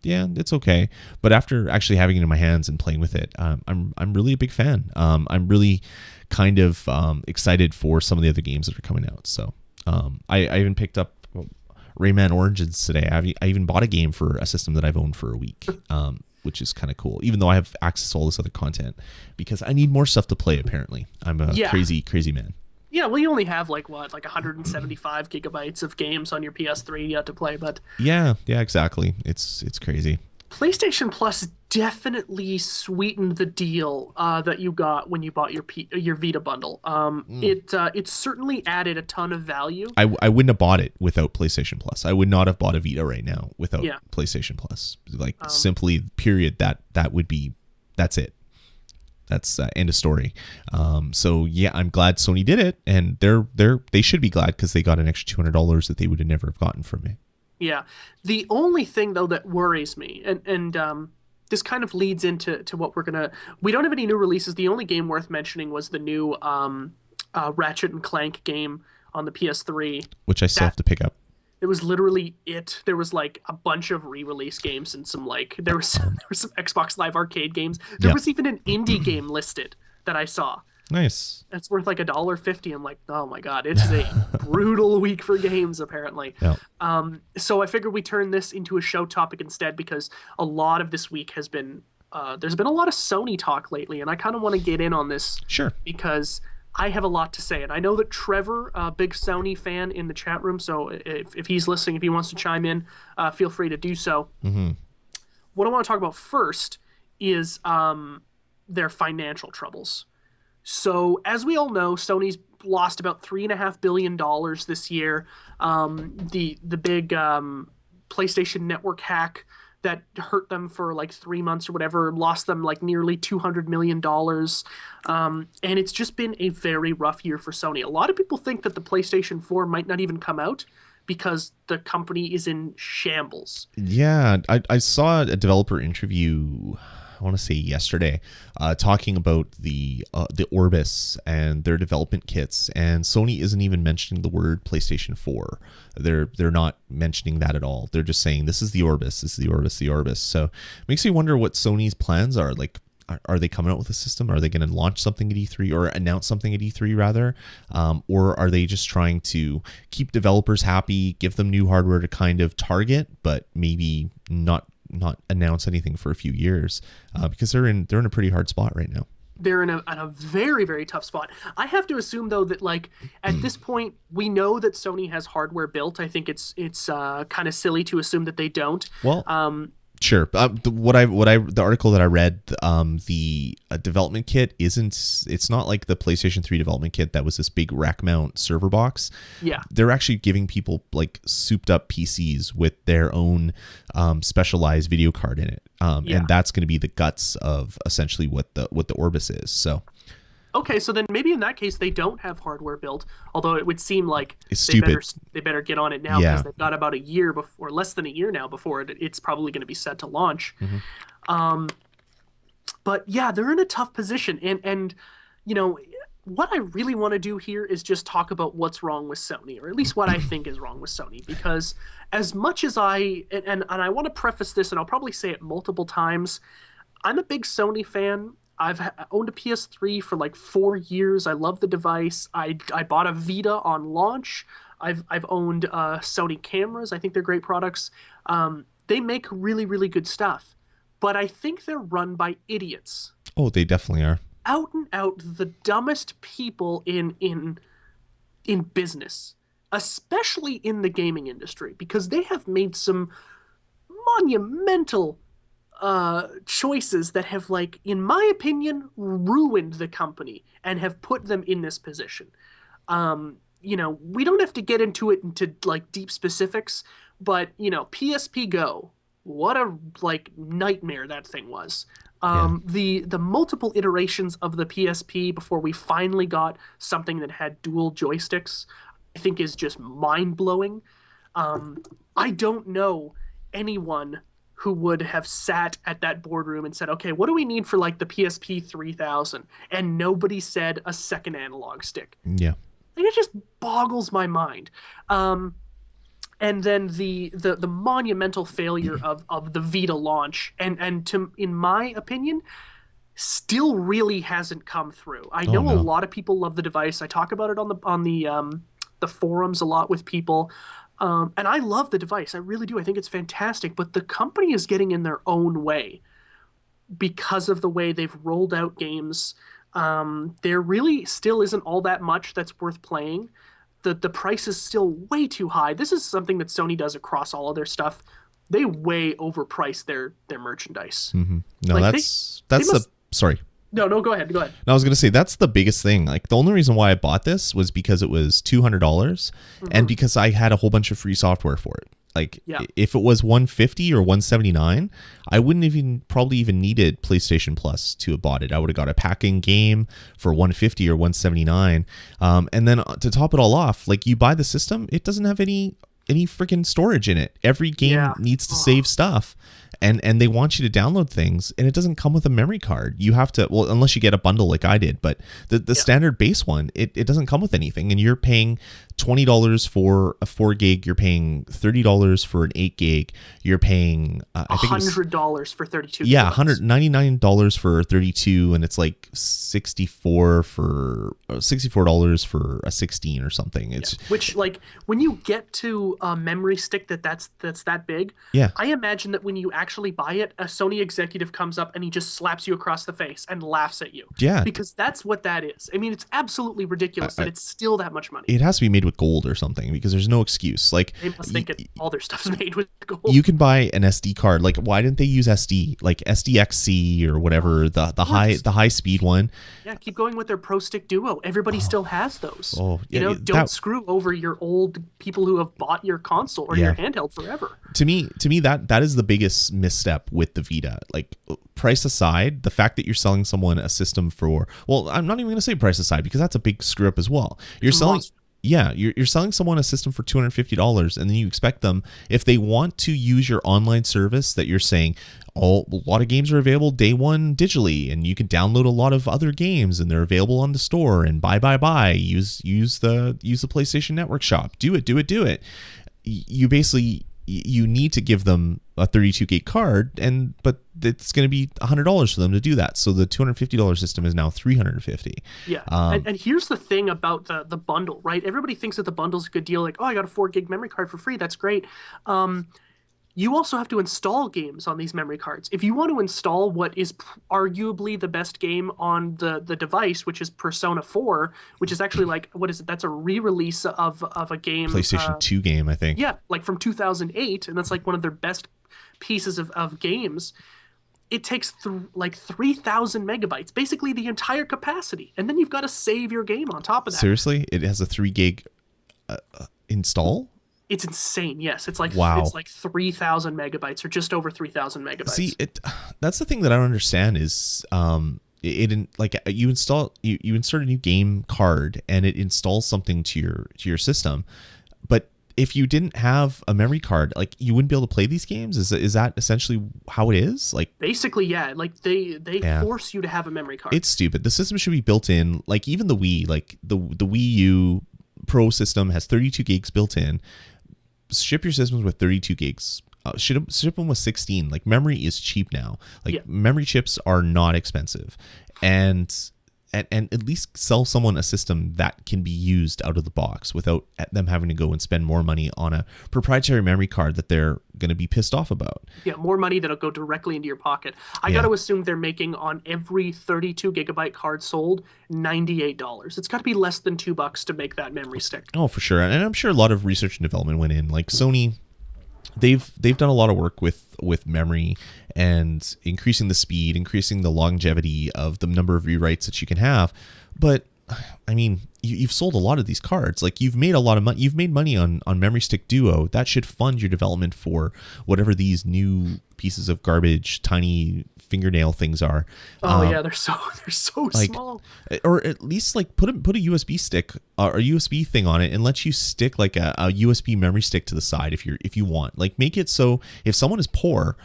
yeah, it's okay. But after actually having it in my hands and playing with it, I'm really a big fan. I'm really kind of excited for some of the other games that are coming out. So I even picked up Rayman Origins today. I even bought a game for a system that I've owned for a week, which is kind of cool, even though I have access to all this other content because I need more stuff to play. Apparently I'm a crazy man. Yeah, well, you only have like 175 gigabytes of games on your PS3 yet to play, but yeah, exactly. It's crazy. PlayStation Plus definitely sweetened the deal that you got when you bought your Vita bundle. It certainly added a ton of value. I wouldn't have bought it without PlayStation Plus. I would not have bought a Vita right now without PlayStation Plus. Like simply, period. That's it. That's end of story. So yeah, I'm glad Sony did it, and they should be glad because they got an extra $200 that they would have never have gotten from me. Yeah. The only thing, though, that worries me, and this kind of leads into what we don't have any new releases. The only game worth mentioning was the new Ratchet and Clank game on the PS3. Which I still have to pick up. It was literally it. There was like a bunch of re-release games and some there were some Xbox Live Arcade games. There was even an indie game listed that I saw. Nice. It's worth like $1.50. I'm like, oh my god, it's a brutal week for games apparently. Yep. So I figured we turn this into a show topic instead because a lot of this week has been there's been a lot of Sony talk lately, and I kind of want to get in on this. Sure. Because I have a lot to say, and I know that Trevor, a big Sony fan in the chat room, so if he's listening, if he wants to chime in, feel free to do so. Mm-hmm. What I want to talk about first is their financial troubles. So, as we all know, Sony's lost about $3.5 billion this year. The big PlayStation Network hack that hurt them for like 3 months or whatever lost them like nearly $200 million. And it's just been a very rough year for Sony. A lot of people think that the PlayStation 4 might not even come out because the company is in shambles. Yeah, I saw a developer interview, I want to say yesterday, talking about the Orbis and their development kits, and Sony isn't even mentioning the word PlayStation 4. They're not mentioning that at all. They're just saying this is the Orbis, the Orbis. So it makes me wonder what Sony's plans are. Like, are they coming out with a system? Are they going to launch something at E3 or announce something at E3 rather? Or are they just trying to keep developers happy, give them new hardware to kind of target, but maybe not announce anything for a few years because they're in a pretty hard spot right now. They're in a very, very tough spot. I have to assume, though, that like at this point, we know that Sony has hardware built. I think it's kind of silly to assume that they don't. Well, sure. The article that I read, the development kit it's not like the PlayStation 3 development kit that was this big rack mount server box. Yeah. They're actually giving people like souped up PCs with their own specialized video card in it. And that's going to be the guts of essentially what the Orbis is. So okay, so then maybe in that case they don't have hardware built, although it would seem like it's stupid. They better get on it now because they've got about a year before, less than a year now before it's probably going to be set to launch. Mm-hmm. But yeah, they're in a tough position, and you know what I really want to do here is just talk about what's wrong with Sony, or at least what I think is wrong with Sony, because as much as I want to preface this, and I'll probably say it multiple times, I'm a big Sony fan. I've owned a PS3 for like 4 years. I love the device. I bought a Vita on launch. I've owned Sony cameras. I think they're great products. They make really, really good stuff, but I think they're run by idiots. Oh, they definitely are. Out and out, the dumbest people in business, especially in the gaming industry, because they have made some monumental choices that have, like, in my opinion, ruined the company and have put them in this position. We don't have to get into like deep specifics, but PSP Go, what a nightmare that thing was. The multiple iterations of the PSP before we finally got something that had dual joysticks, I think is just mind-blowing. I don't know anyone who would have sat at that boardroom and said, okay, what do we need for the PSP 3000? And nobody said a second analog stick. Yeah. It just boggles my mind. And then the monumental failure of the Vita launch, and in my opinion, still really hasn't come through. I know a lot of people love the device. I talk about it on the forums a lot with people. And I love the device. I really do. I think it's fantastic. But the company is getting in their own way because of the way they've rolled out games. There really still isn't all that much that's worth playing. The price is still way too high. This is something that Sony does across all of their stuff. They way overprice their merchandise. Mm-hmm. No, sorry. No, go ahead. No, I was going to say that's the biggest thing. Like, the only reason why I bought this was because it was $200 and because I had a whole bunch of free software for it. Like, if it was $150 or $179, I wouldn't probably even needed PlayStation Plus to have bought it. I would have got a packing game for $150 or $179. And then to top it all off, like, you buy the system, it doesn't have any freaking storage in it. Every game needs to save stuff. And they want you to download things, and it doesn't come with a memory card. You have to, well, unless you get a bundle like I did, but the standard base one, it doesn't come with anything, and you're paying $20 for a 4 gig, you're paying $30 for an 8 gig, you're paying I think $100 for 32. Yeah, $199 for 32, and it's like $64 for a 16 or something. It's which, like, when you get to a memory stick that's that big, I imagine that when you actually buy it, a Sony executive comes up and he just slaps you across the face and laughs at you. Yeah, because that's what that is. I mean, it's absolutely ridiculous that it's still that much money. It has to be made with gold or something, because there's no excuse. Like, they must think all their stuff's made with gold. You can buy an SD card. Like, why didn't they use SD, like SDXC or whatever, the high speed one? Yeah, keep going with their Pro Stick Duo. Everybody still has those. Don't screw over your old people who have bought your console or your handheld forever. To me, that is the biggest misstep with the Vita. Like, price aside, the fact that you're selling someone a system for, well, I'm not even going to say price aside, because that's a big screw up as well. You're selling someone a system for $250, and then you expect them, if they want to use your online service that you're saying, a lot of games are available day one digitally, and you can download a lot of other games, and they're available on the store, and buy. Use the PlayStation Network shop. Do it. You basically, you need to give them a 32 gig card, but it's going to be $100 for them to do that. So the $250 system is now $350. Yeah. And here's the thing about the bundle, right? Everybody thinks that the bundle's a good deal. Like, oh, I got a 4 gig memory card for free. That's great. You also have to install games on these memory cards. If you want to install what is arguably the best game on the device, which is Persona 4, which is actually, like, what is it? That's a re-release of a game. PlayStation 2 game, I think. Yeah, like from 2008, and that's like one of their best pieces of games. It takes like 3,000 megabytes, basically the entire capacity. And then you've got to save your game on top of that. Seriously? It has a 3 gig install? It's insane. Yes, it's like It's like 3,000 megabytes or just over 3,000 megabytes. See, that's the thing that I don't understand is you insert a new game card and it installs something to your system, but if you didn't have a memory card, like, you wouldn't be able to play these games. Is that essentially how it is? Like, basically, yeah. Like, they force you to have a memory card. It's stupid. The system should be built in. Like, even the Wii, like the Wii U Pro system has 32 gigs built in. Ship your systems with 32 gigs. Ship them with 16. Like, memory is cheap now. Like, memory chips are not expensive, and and at least sell someone a system that can be used out of the box without them having to go and spend more money on a proprietary memory card that they're going to be pissed off about. Yeah, more money that'll go directly into your pocket. I got to assume they're making on every 32 gigabyte card sold $98. It's got to be less than $2 to make that memory stick. Oh, for sure. And I'm sure a lot of research and development went in. Like Sony, they've done a lot of work with memory and increasing the speed, increasing the longevity of the number of rewrites that you can have. But I mean, you've sold a lot of these cards. Like, you've made a lot of money. You've made money on Memory Stick Duo. That should fund your development for whatever these new pieces of garbage, tiny fingernail things are. Oh yeah, they're so like, small. Or at least like put a USB stick or a USB thing on it and let you stick like a USB memory stick to the side if you want. Like, make it so if someone is poor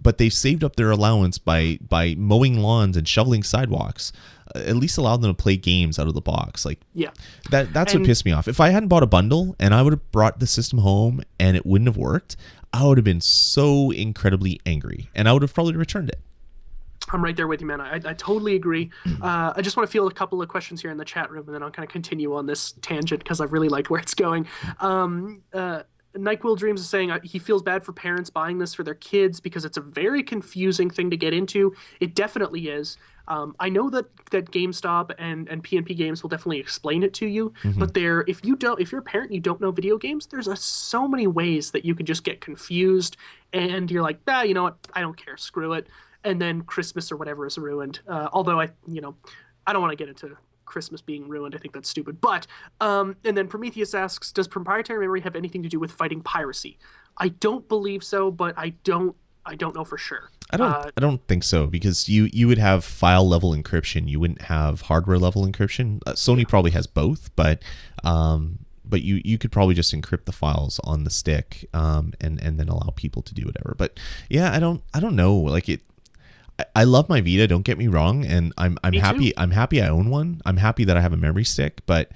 but they've saved up their allowance by mowing lawns and shoveling sidewalks, at least allow them to play games out of the box. Like, yeah, that's what pissed me off. If I hadn't bought a bundle and I would have brought the system home and it wouldn't have worked, I would have been so incredibly angry and I would have probably returned it. I'm right there with you, man. I totally agree. I just want to field a couple of questions here in the chat room, and then I'll kind of continue on this tangent because I really like where it's going. Nyko Dreams is saying he feels bad for parents buying this for their kids because it's a very confusing thing to get into. It definitely is. I know that GameStop and PNP Games will definitely explain it to you, but if you're a parent and you don't know video games, there's so many ways that you could just get confused, and you're like, you know what, I don't care, screw it, and then Christmas or whatever is ruined. Although I don't want to get into Christmas being ruined. I think that's stupid. But and then Prometheus asks, does proprietary memory have anything to do with fighting piracy? I don't believe so, but I don't know for sure. I don't think so, because you would have file level encryption. You wouldn't have hardware level encryption. Sony probably has both, but you could probably just encrypt the files on the stick and then allow people to do whatever. But yeah, I don't know. Like, I love my Vita, don't get me wrong, and I'm happy. I'm happy I own one. I'm happy that I have a memory stick, but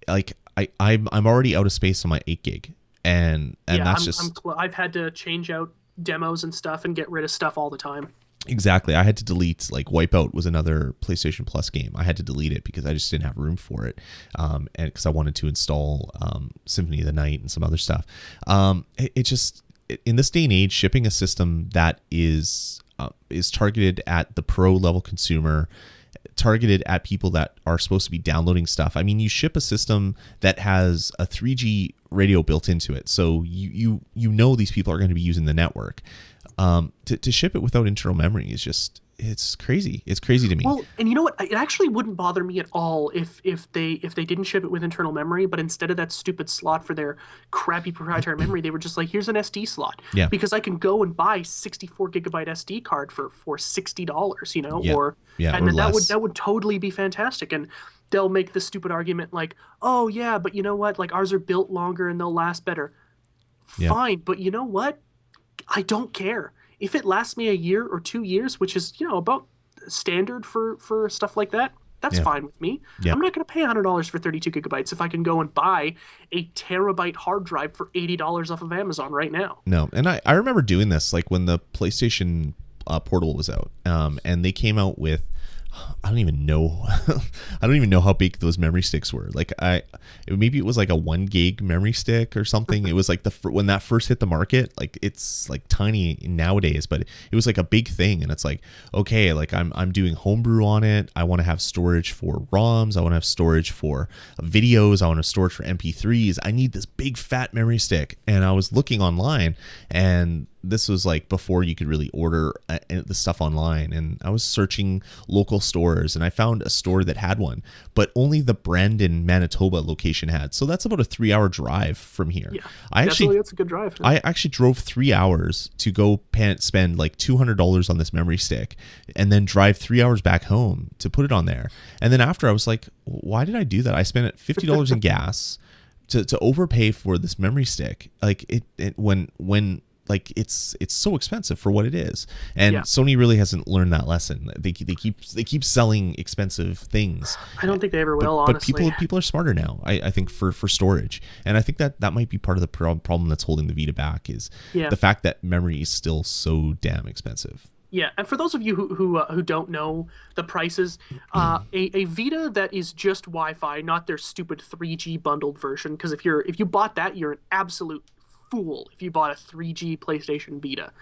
like I'm already out of space on my 8 gig, and that's I've had to change out demos and stuff and get rid of stuff all the time. Exactly. I had to delete, like, Wipeout was another PlayStation Plus game. I had to delete it because I just didn't have room for it, and because I wanted to install Symphony of the Night and some other stuff. In this day and age, shipping a system that is targeted at the pro level consumer, targeted at people that are supposed to be downloading stuff. I mean, you ship a system that has a 3G radio built into it, so you know these people are going to be using the network. To ship it without internal memory is just, it's crazy. It's crazy to me. Well, and you know what? It actually wouldn't bother me at all if they didn't ship it with internal memory, but instead of that stupid slot for their crappy proprietary memory, they were just like, here's an SD slot. Yeah. Because I can go and buy 64 gigabyte SD card for $60, you know, and then that would totally be fantastic. And they'll make the stupid argument like, oh yeah, but you know what? Like, ours are built longer and they'll last better. Yeah. Fine, but you know what? I don't care. If it lasts me a year or 2 years, which is, about standard for stuff like that, that's fine with me. Yeah. I'm not going to pay $100 for 32 gigabytes if I can go and buy a terabyte hard drive for $80 off of Amazon right now. No, and I remember doing this, like, when the PlayStation Portable was out, and they came out with, I don't even know how big those memory sticks were. Like, maybe it was like a 1 gig memory stick or something. It was like when that first hit the market, like, it's like tiny nowadays, but it was like a big thing. And it's like, okay, like, I'm doing homebrew on it. I want to have storage for ROMs. I want to have storage for videos. I want to have storage for MP3s. I need this big fat memory stick. And I was looking online, and this was like before you could really order the stuff online, and I was searching local stores, and I found a store that had one, but only the Brandon, Manitoba location had. So that's about a 3-hour drive from here. Yeah, that's a good drive. I actually drove 3 hours to go spend like $200 on this memory stick, and then drive 3 hours back home to put it on there. And then after, I was like, why did I do that? I spent $50 in gas to overpay for this memory stick. Like, when like, it's so expensive for what it is, and Sony really hasn't learned that lesson. They keep selling expensive things. I don't think they ever will, honestly. But people are smarter now, I think, for storage, and I think that might be part of the problem that's holding the Vita back, is the fact that memory is still so damn expensive. Yeah, and for those of you who don't know the prices, a Vita that is just Wi-Fi, not their stupid 3G bundled version, because if you bought that, you're an absolute fool if you bought a 3G PlayStation Vita.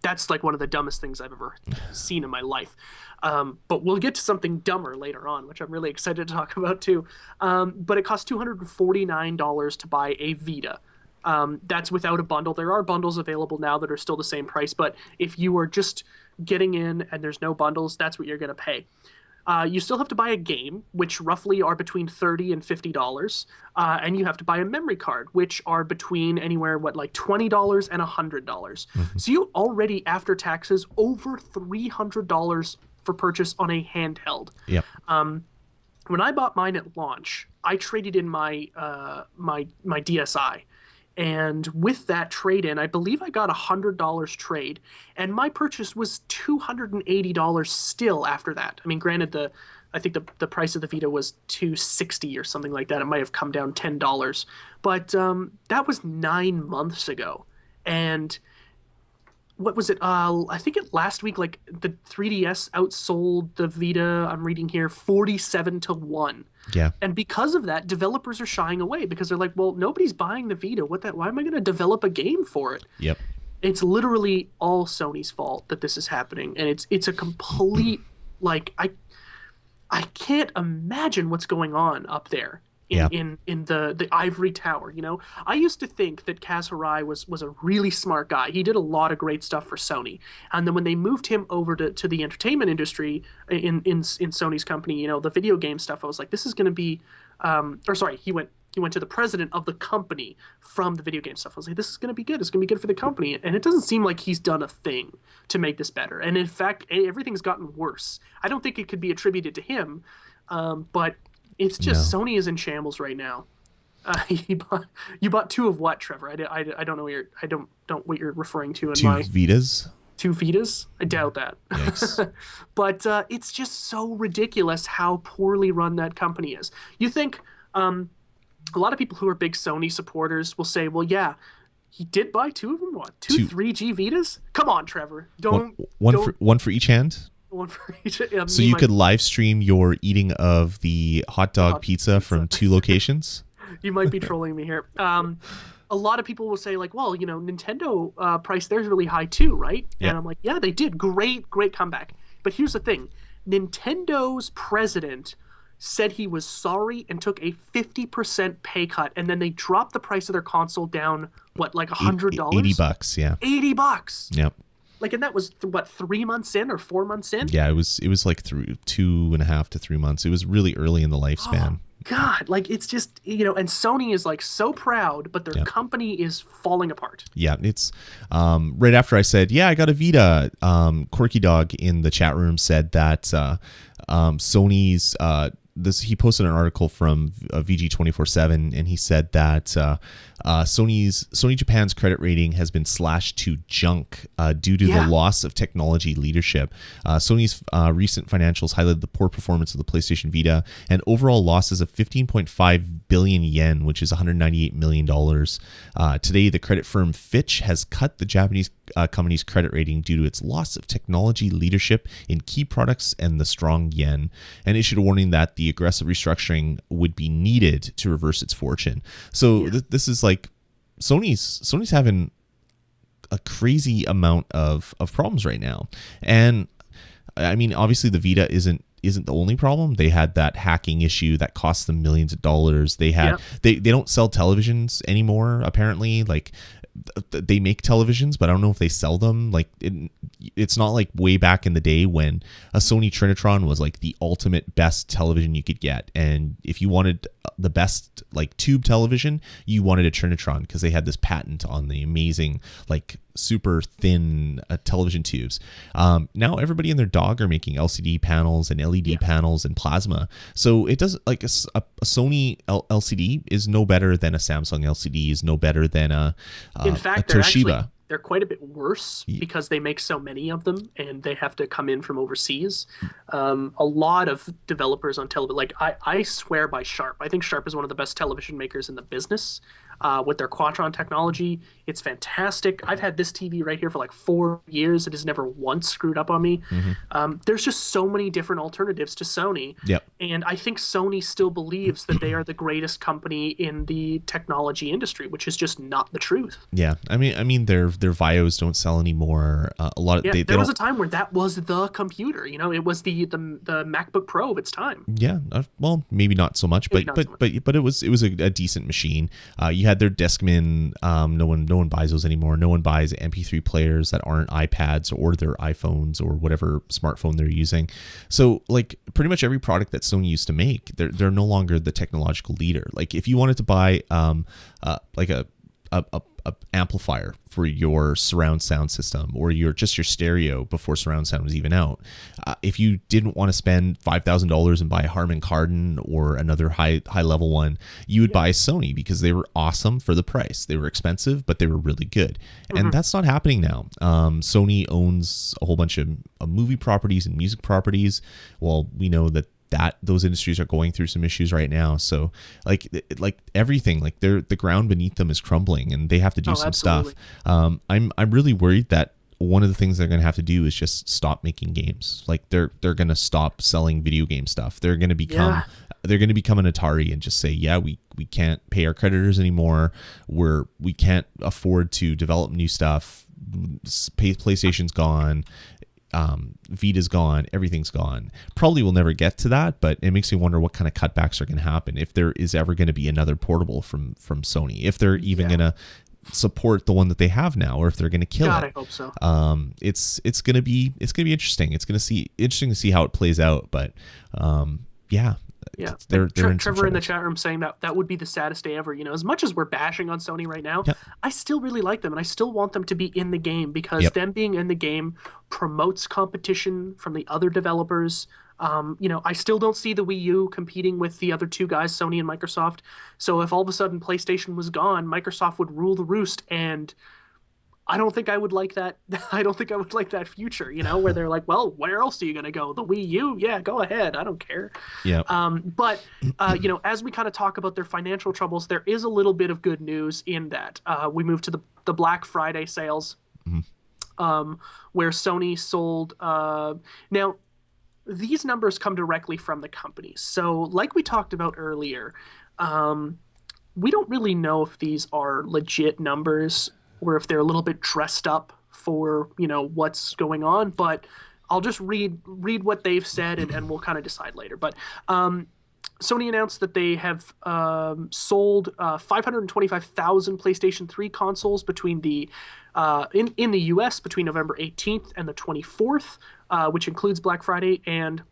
That's like one of the dumbest things I've ever seen in my life. But we'll get to something dumber later on, which I'm really excited to talk about too. But it costs $249 to buy a Vita. That's without a bundle. There are bundles available now that are still the same price, but if you are just getting in and there's no bundles, that's what you're going to pay. You still have to buy a game, which roughly are between $30 and $50, and you have to buy a memory card, which are between anywhere, like $20 and $100. Mm-hmm. So you already, after taxes, over $300 for purchase on a handheld. Yep. When I bought mine at launch, I traded in my my DSi. And with that trade-in, I believe I got $100 trade, and my purchase was $280 still after that. I mean, granted, I think the price of the Vita was $260 or something like that. It might have come down $10, but that was 9 months ago. And what was it? I think last week, like the 3DS outsold the Vita. I'm reading here 47-1. Yeah. And because of that, developers are shying away because they're like, well, nobody's buying the Vita. Why am I going to develop a game for it? Yep. It's literally all Sony's fault that this is happening, and it's a complete like I can't imagine what's going on up there in the ivory tower. You know, I used to think that Kaz Hirai was a really smart guy. He did a lot of great stuff for Sony, and then when they moved him over to the entertainment industry in Sony's company, you know, the video game stuff, I was like, this is going to be he went to the president of the company from the video game stuff. I was like, this is going to be good. It's going to be good for the company. And it doesn't seem like he's done a thing to make this better. And in fact, everything's gotten worse. I don't think it could be attributed to him, but it's just Sony is in shambles right now. You bought two of what, Trevor? I don't know what you're referring to in two my Vitas. 2 Vitas? I doubt that. Yikes. But it's just so ridiculous how poorly run that company is. You think a lot of people who are big Sony supporters will say, well, yeah, he did buy two of them. What? Two 3G Vitas? Come on, Trevor. One for each hand? One for each. So you could live stream your eating of the hot dog pizza from 2 locations? You might be trolling me here. A lot of people will say, like, well, you know, Nintendo price theirs really high too, right? Yeah. And I'm like, yeah, they did. Great comeback. But here's the thing. Nintendo's president said he was sorry and took a 50% pay cut, and then they dropped the price of their console down, what, like $100? $80, yeah. $80. Yep. Like, and that was, 3 months in or 4 months in? Yeah, it was like through 2.5 to 3 months. It was really early in the lifespan. Oh, God, like, it's just, you know, and Sony is like so proud, but their company is falling apart. Yeah, it's right after I said, yeah, I got a Vita, Quirky Dog in the chat room said that Sony's he posted an article from VG247, and he said that Sony Japan's credit rating has been slashed to junk due to the loss of technology leadership. Sony's recent financials highlighted the poor performance of the PlayStation Vita and overall losses of 15.5 billion yen, which is $198 million. Today, the credit firm Fitch has cut the Japanese company's credit rating due to its loss of technology leadership in key products and the strong yen, and issued a warning that the aggressive restructuring would be needed to reverse its fortune. So this is like Sony's having a crazy amount of problems right now. And I mean, obviously the Vita isn't the only problem. They had that hacking issue that cost them millions of dollars. They had they don't sell televisions anymore, apparently. Like, they make televisions, but I don't know if they sell them. Like, it's not like way back in the day when a Sony Trinitron was like the ultimate best television you could get. And if you wanted the best like tube television, you wanted a Trinitron because they had this patent on the amazing like super thin television tubes. Now everybody and their dog are making LCD panels and LED panels and plasma. So it doesn't like a Sony LCD is no better than a Samsung LCD, is no better than in fact, a Toshiba. They're quite a bit worse because they make so many of them and they have to come in from overseas. A lot of developers on television, like I swear by Sharp. I think Sharp is one of the best television makers in the business. with their Quadron technology. It's fantastic. I've had this TV right here for like 4 years. It has never once screwed up on me. There's just so many different alternatives to Sony. Yep. And I think Sony still believes that they are the greatest company in the technology industry, which is just not the truth. Yeah, I mean, their Vios don't sell anymore. A lot of There was a time where that was the computer. It was the MacBook Pro of its time. Yeah, well, maybe not so much, but it was a decent machine. You had their Discman. No one buys those anymore. No one buys MP3 players that aren't iPads or their iPhones or whatever smartphone they're using. So like pretty much every product that Sony used to make, they're no longer the technological leader. Like if you wanted to buy like a amplifier for your surround sound system or your stereo before surround sound was even out, if you didn't want to spend $5,000 and buy a Harman Kardon or another high level one, you would buy Sony because they were awesome for the price. They were expensive, but they were really good. And that's not happening now. Sony owns a whole bunch of movie properties and music properties. Well, we know that those industries are going through some issues right now. So like everything, like the ground beneath them is crumbling and they have to do some absolutely. stuff. I'm really worried that one of the things they're going to have to do is just stop making games. Like they're going to stop selling video game stuff. They're going to become an Atari and just say, yeah, we can't pay our creditors anymore. We can't afford to develop new stuff. PlayStation's gone. Vita's gone, everything's gone. Probably will never get to that, but it makes me wonder what kind of cutbacks are going to happen if there is ever going to be another portable from Sony, if they're even going to support the one that they have now, or if they're going to kill it. I hope so. It's going to be interesting. It's going to be interesting to see how it plays out, but yeah. They're Trevor in the chat room saying that would be the saddest day ever. As much as we're bashing on Sony right now, I still really like them and I still want them to be in the game because them being in the game promotes competition from the other developers. I still don't see the Wii U competing with the other two guys, Sony and Microsoft. So if all of a sudden PlayStation was gone, Microsoft would rule the roost, and I don't think I would like that. I don't think I would like that future, where they're like, well, where else are you going to go? The Wii U? Yeah, go ahead. I don't care. Yeah. But as we kind of talk about their financial troubles, there is a little bit of good news in that. We moved to the Black Friday sales, where Sony sold. Now, these numbers come directly from the company. So like we talked about earlier, we don't really know if these are legit numbers or if they're a little bit dressed up for, what's going on. But I'll just read what they've said and we'll kind of decide later. But Sony announced that they have sold 525,000 PlayStation 3 consoles between in the US between November 18th and the 24th, which includes Black Friday, and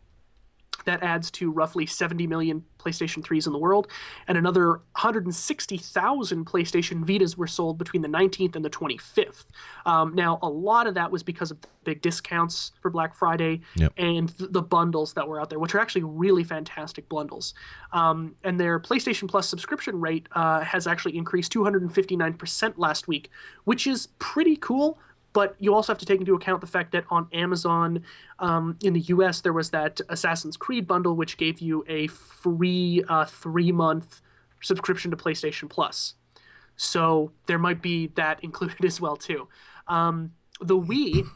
that adds to roughly 70 million PlayStation 3s in the world, and another 160,000 PlayStation Vitas were sold between the 19th and the 25th. Now, a lot of that was because of the big discounts for Black Friday and the bundles that were out there, which are actually really fantastic bundles. And their PlayStation Plus subscription rate has actually increased 259% last week, which is pretty cool. But you also have to take into account the fact that on Amazon, in the US, there was that Assassin's Creed bundle, which gave you a free 3-month subscription to PlayStation Plus. So there might be that included as well, too. The Wii,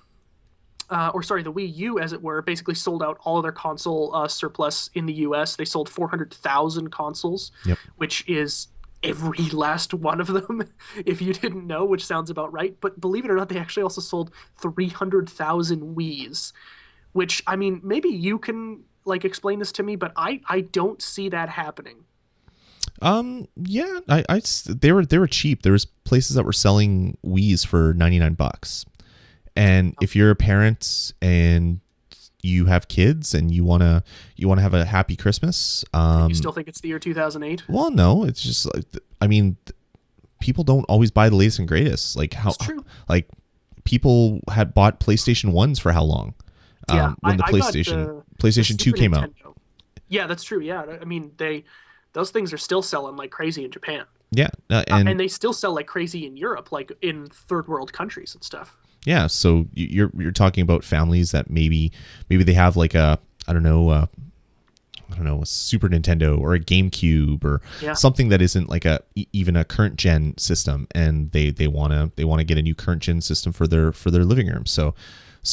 the Wii U, as it were, basically sold out all of their console surplus in the US. They sold 400,000 consoles, which is every last one of them, if you didn't know, which sounds about right. But believe it or not, they actually also sold 300,000 Wiis, which, I mean, maybe you can explain this to me, but I don't see that happening. Yeah, they were cheap. There was places that were selling Wiis for $99, and if you're a parent and you have kids and you want to have a happy Christmas. You still think it's the year 2008? Well, no, it's just people don't always buy the latest and greatest. That's true. People had bought PlayStation 1s for how long? When the PlayStation 2 came out. Yeah, that's true. Yeah. I mean, those things are still selling like crazy in Japan. Yeah. And they still sell like crazy in Europe, like in third world countries and stuff. Yeah, so you're talking about families that maybe they have like a, I don't know, I don't know, a Super Nintendo or a GameCube or Yeah. something that isn't like even a current gen system, and they want to get a new current gen system for their living room. So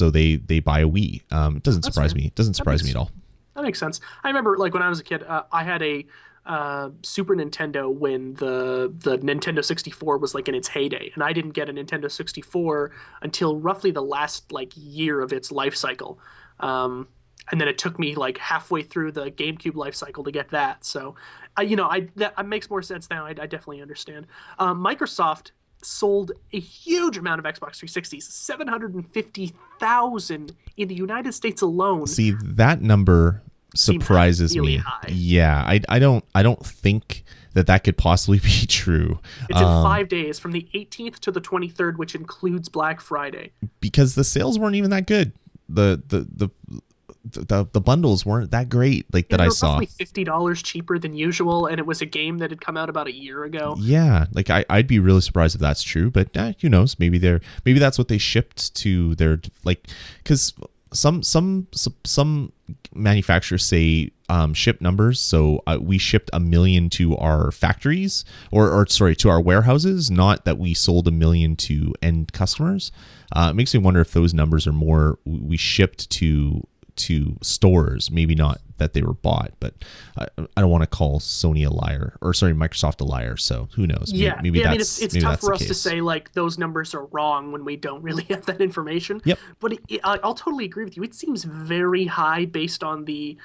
they buy a Wii. It doesn't surprise me. It doesn't surprise me at all. That makes sense. I remember, like, when I was a kid, I had a Super Nintendo when the Nintendo 64 was like in its heyday, and I didn't get a Nintendo 64 until roughly the last like year of its life cycle. And then it took me like halfway through the GameCube life cycle to get that. So, that makes more sense now. I definitely understand. Microsoft sold a huge amount of Xbox 360s, 750,000 in the United States alone. See, that number surprises really me. high. Yeah, I don't think that could possibly be true. It's in 5 days, from the 18th to the 23rd, which includes Black Friday. Because the sales weren't even that good. The bundles weren't that great, like that I saw. Roughly $50 cheaper than usual, and it was a game that had come out about a year ago. Yeah, like I'd be really surprised if that's true, but who knows? Maybe that's what they shipped to their, like, because some manufacturers say ship numbers. So we shipped 1 million to our factories, or sorry, to our warehouses, not that we sold 1 million to end customers. It makes me wonder if those numbers are more we shipped to stores, maybe not that they were bought, but I don't want to call Sony a liar, or sorry, Microsoft a liar. So who knows? Yeah, maybe I mean, that's it's maybe tough that's for the us to case. say like those numbers are wrong when we don't really have that information. Yep. But I'll totally agree with you. It seems very high based on the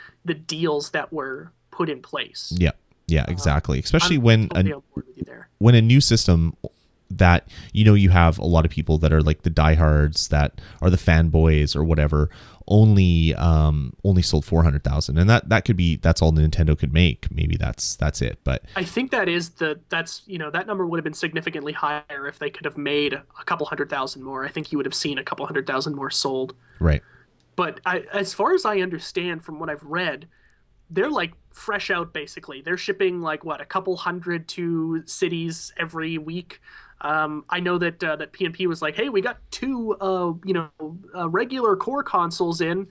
deals that were put in place. Yeah, exactly. Especially I'm when totally on board with you there. when a new system that you have a lot of people that are like the diehards, that are the fanboys or whatever, only sold 400,000, and that's all Nintendo could make. Maybe that's it. But I think that number would have been significantly higher if they could have made a couple 100,000 more. I think you would have seen a couple 100,000 more sold. right. But as far as I understand from what I've read, they're like fresh out basically. They're shipping like a couple hundred to cities every week. I know that PNP was like, hey, we got 2 regular core consoles in.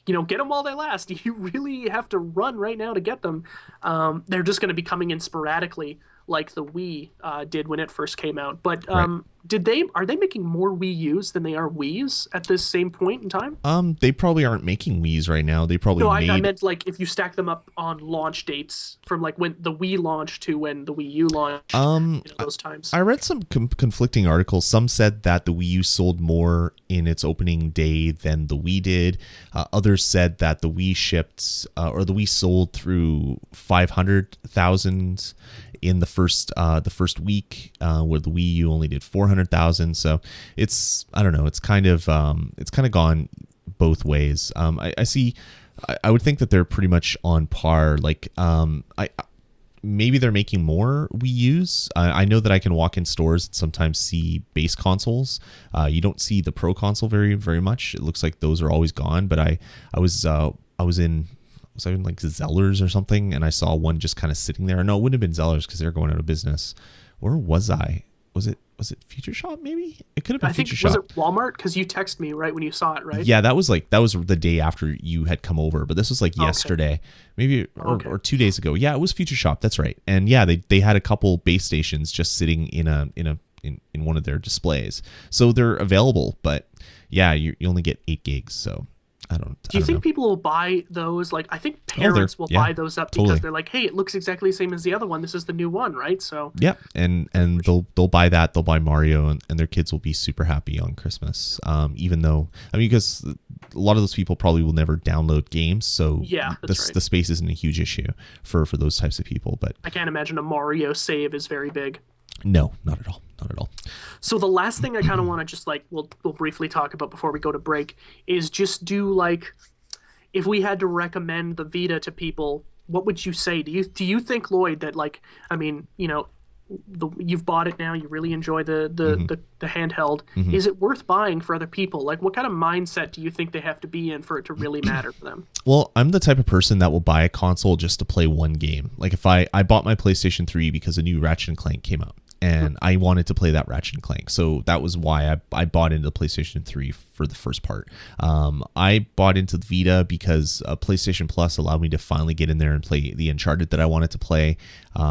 Get them while they last. You really have to run right now to get them. They're just going to be coming in sporadically, like the Wii did when it first came out. But Right. Are they making more Wii U's than they are Wii's at this same point in time? They probably aren't making Wii's right now. They probably No, made. I meant like if you stack them up on launch dates from like when the Wii launched to when the Wii U launched. Those times. I read some conflicting articles. Some said that the Wii U sold more in its opening day than the Wii did. Others said that the Wii shipped or the Wii sold through 500,000 in the first week, where the Wii U only did 400,000. So I don't know. It's kind of gone both ways. I would think that they're pretty much on par. Like, maybe they're making more Wii U's. I know that I can walk in stores and sometimes see base consoles. You don't see the Pro console very, very much. It looks like those are always gone. But I was in like Zellers or something, and I saw one just kind of sitting there. No, it wouldn't have been Zellers because they're going out of business. Where was I? Was it Future Shop? Maybe it could have been Future Shop. Was it Walmart? Because you texted me right when you saw it, right? Yeah, that was the day after you had come over, but this was like yesterday, maybe or 2 days ago. Yeah, it was Future Shop. That's right. And yeah, they had a couple base stations just sitting in one of their displays, so they're available. But yeah, you only get 8 gigs, so. Do you think people will buy those? Like, I think parents will buy those up because they're like, hey, it looks exactly the same as the other one. This is the new one, right? So yeah, and they'll buy that. They'll buy Mario, and their kids will be super happy on Christmas. Even though, because a lot of those people probably will never download games, so yeah, the space isn't a huge issue for those types of people. But I can't imagine a Mario save is very big. No, not at all. Not at all. So the last thing I kind of want to just like we'll briefly talk about before we go to break is just do like, if we had to recommend the Vita to people, what would you say? Do you think, Lloyd, that like, I mean, you've bought it now, you really enjoy the handheld. Mm-hmm. Is it worth buying for other people? Like, what kind of mindset do you think they have to be in for it to really matter for them? Well, I'm the type of person that will buy a console just to play one game. Like if I bought my PlayStation 3 because a new Ratchet and Clank came out, and I wanted to play that Ratchet and Clank. So that was why I bought into the PlayStation 3 for the first part. I bought into the Vita because PlayStation Plus allowed me to finally get in there and play the Uncharted that I wanted to play.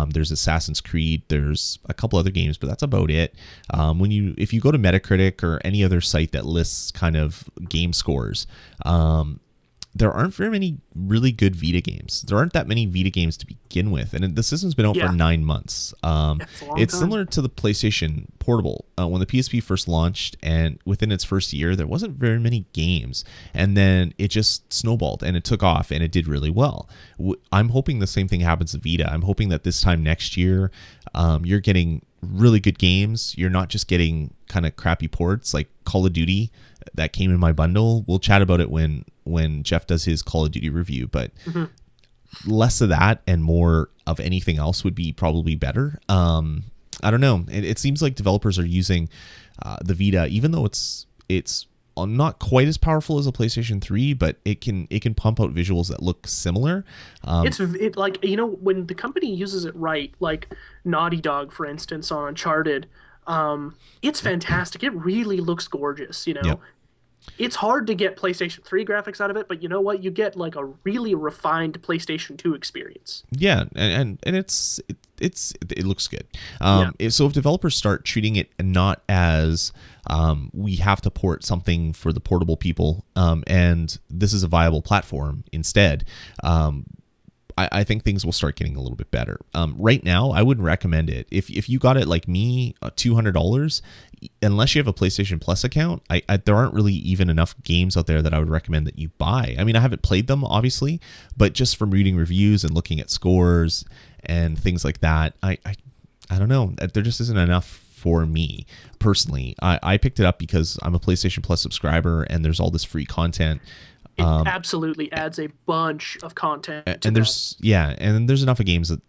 There's Assassin's Creed. There's a couple other games, but that's about it. If you go to Metacritic or any other site that lists kind of game scores, there aren't very many really good Vita games. There aren't that many Vita games to begin with. And the system's been out for 9 months. It's similar to the PlayStation Portable. When the PSP first launched, and within its first year, there wasn't very many games. And then it just snowballed and it took off and it did really well. I'm hoping the same thing happens to Vita. I'm hoping that this time next year, you're getting really good games. You're not just getting kind of crappy ports like Call of Duty that came in my bundle. We'll chat about it when Jeff does his Call of Duty review, but less of that and more of anything else would be probably better. I don't know. It seems like developers are using the Vita, even though it's not quite as powerful as a PlayStation 3, but it can pump out visuals that look similar. It like, you know, when the company uses it right, like Naughty Dog, for instance, on Uncharted, it's fantastic. It really looks gorgeous, you know. Yep. It's hard to get PlayStation 3 graphics out of it, but you know what? You get like a really refined PlayStation 2 experience. Yeah, and it looks good. So if developers start treating it not as we have to port something for the portable people, and this is a viable platform instead, I think things will start getting a little bit better. Right now, I wouldn't recommend it. If you got it like me, $200, unless you have a PlayStation Plus account, there aren't really even enough games out there that I would recommend that you buy. I mean, I haven't played them, obviously, but just from reading reviews and looking at scores and things like that, I don't know. There just isn't enough for me personally. I picked it up because I'm a PlayStation Plus subscriber and there's all this free content. It absolutely adds a bunch of content. And there's enough games on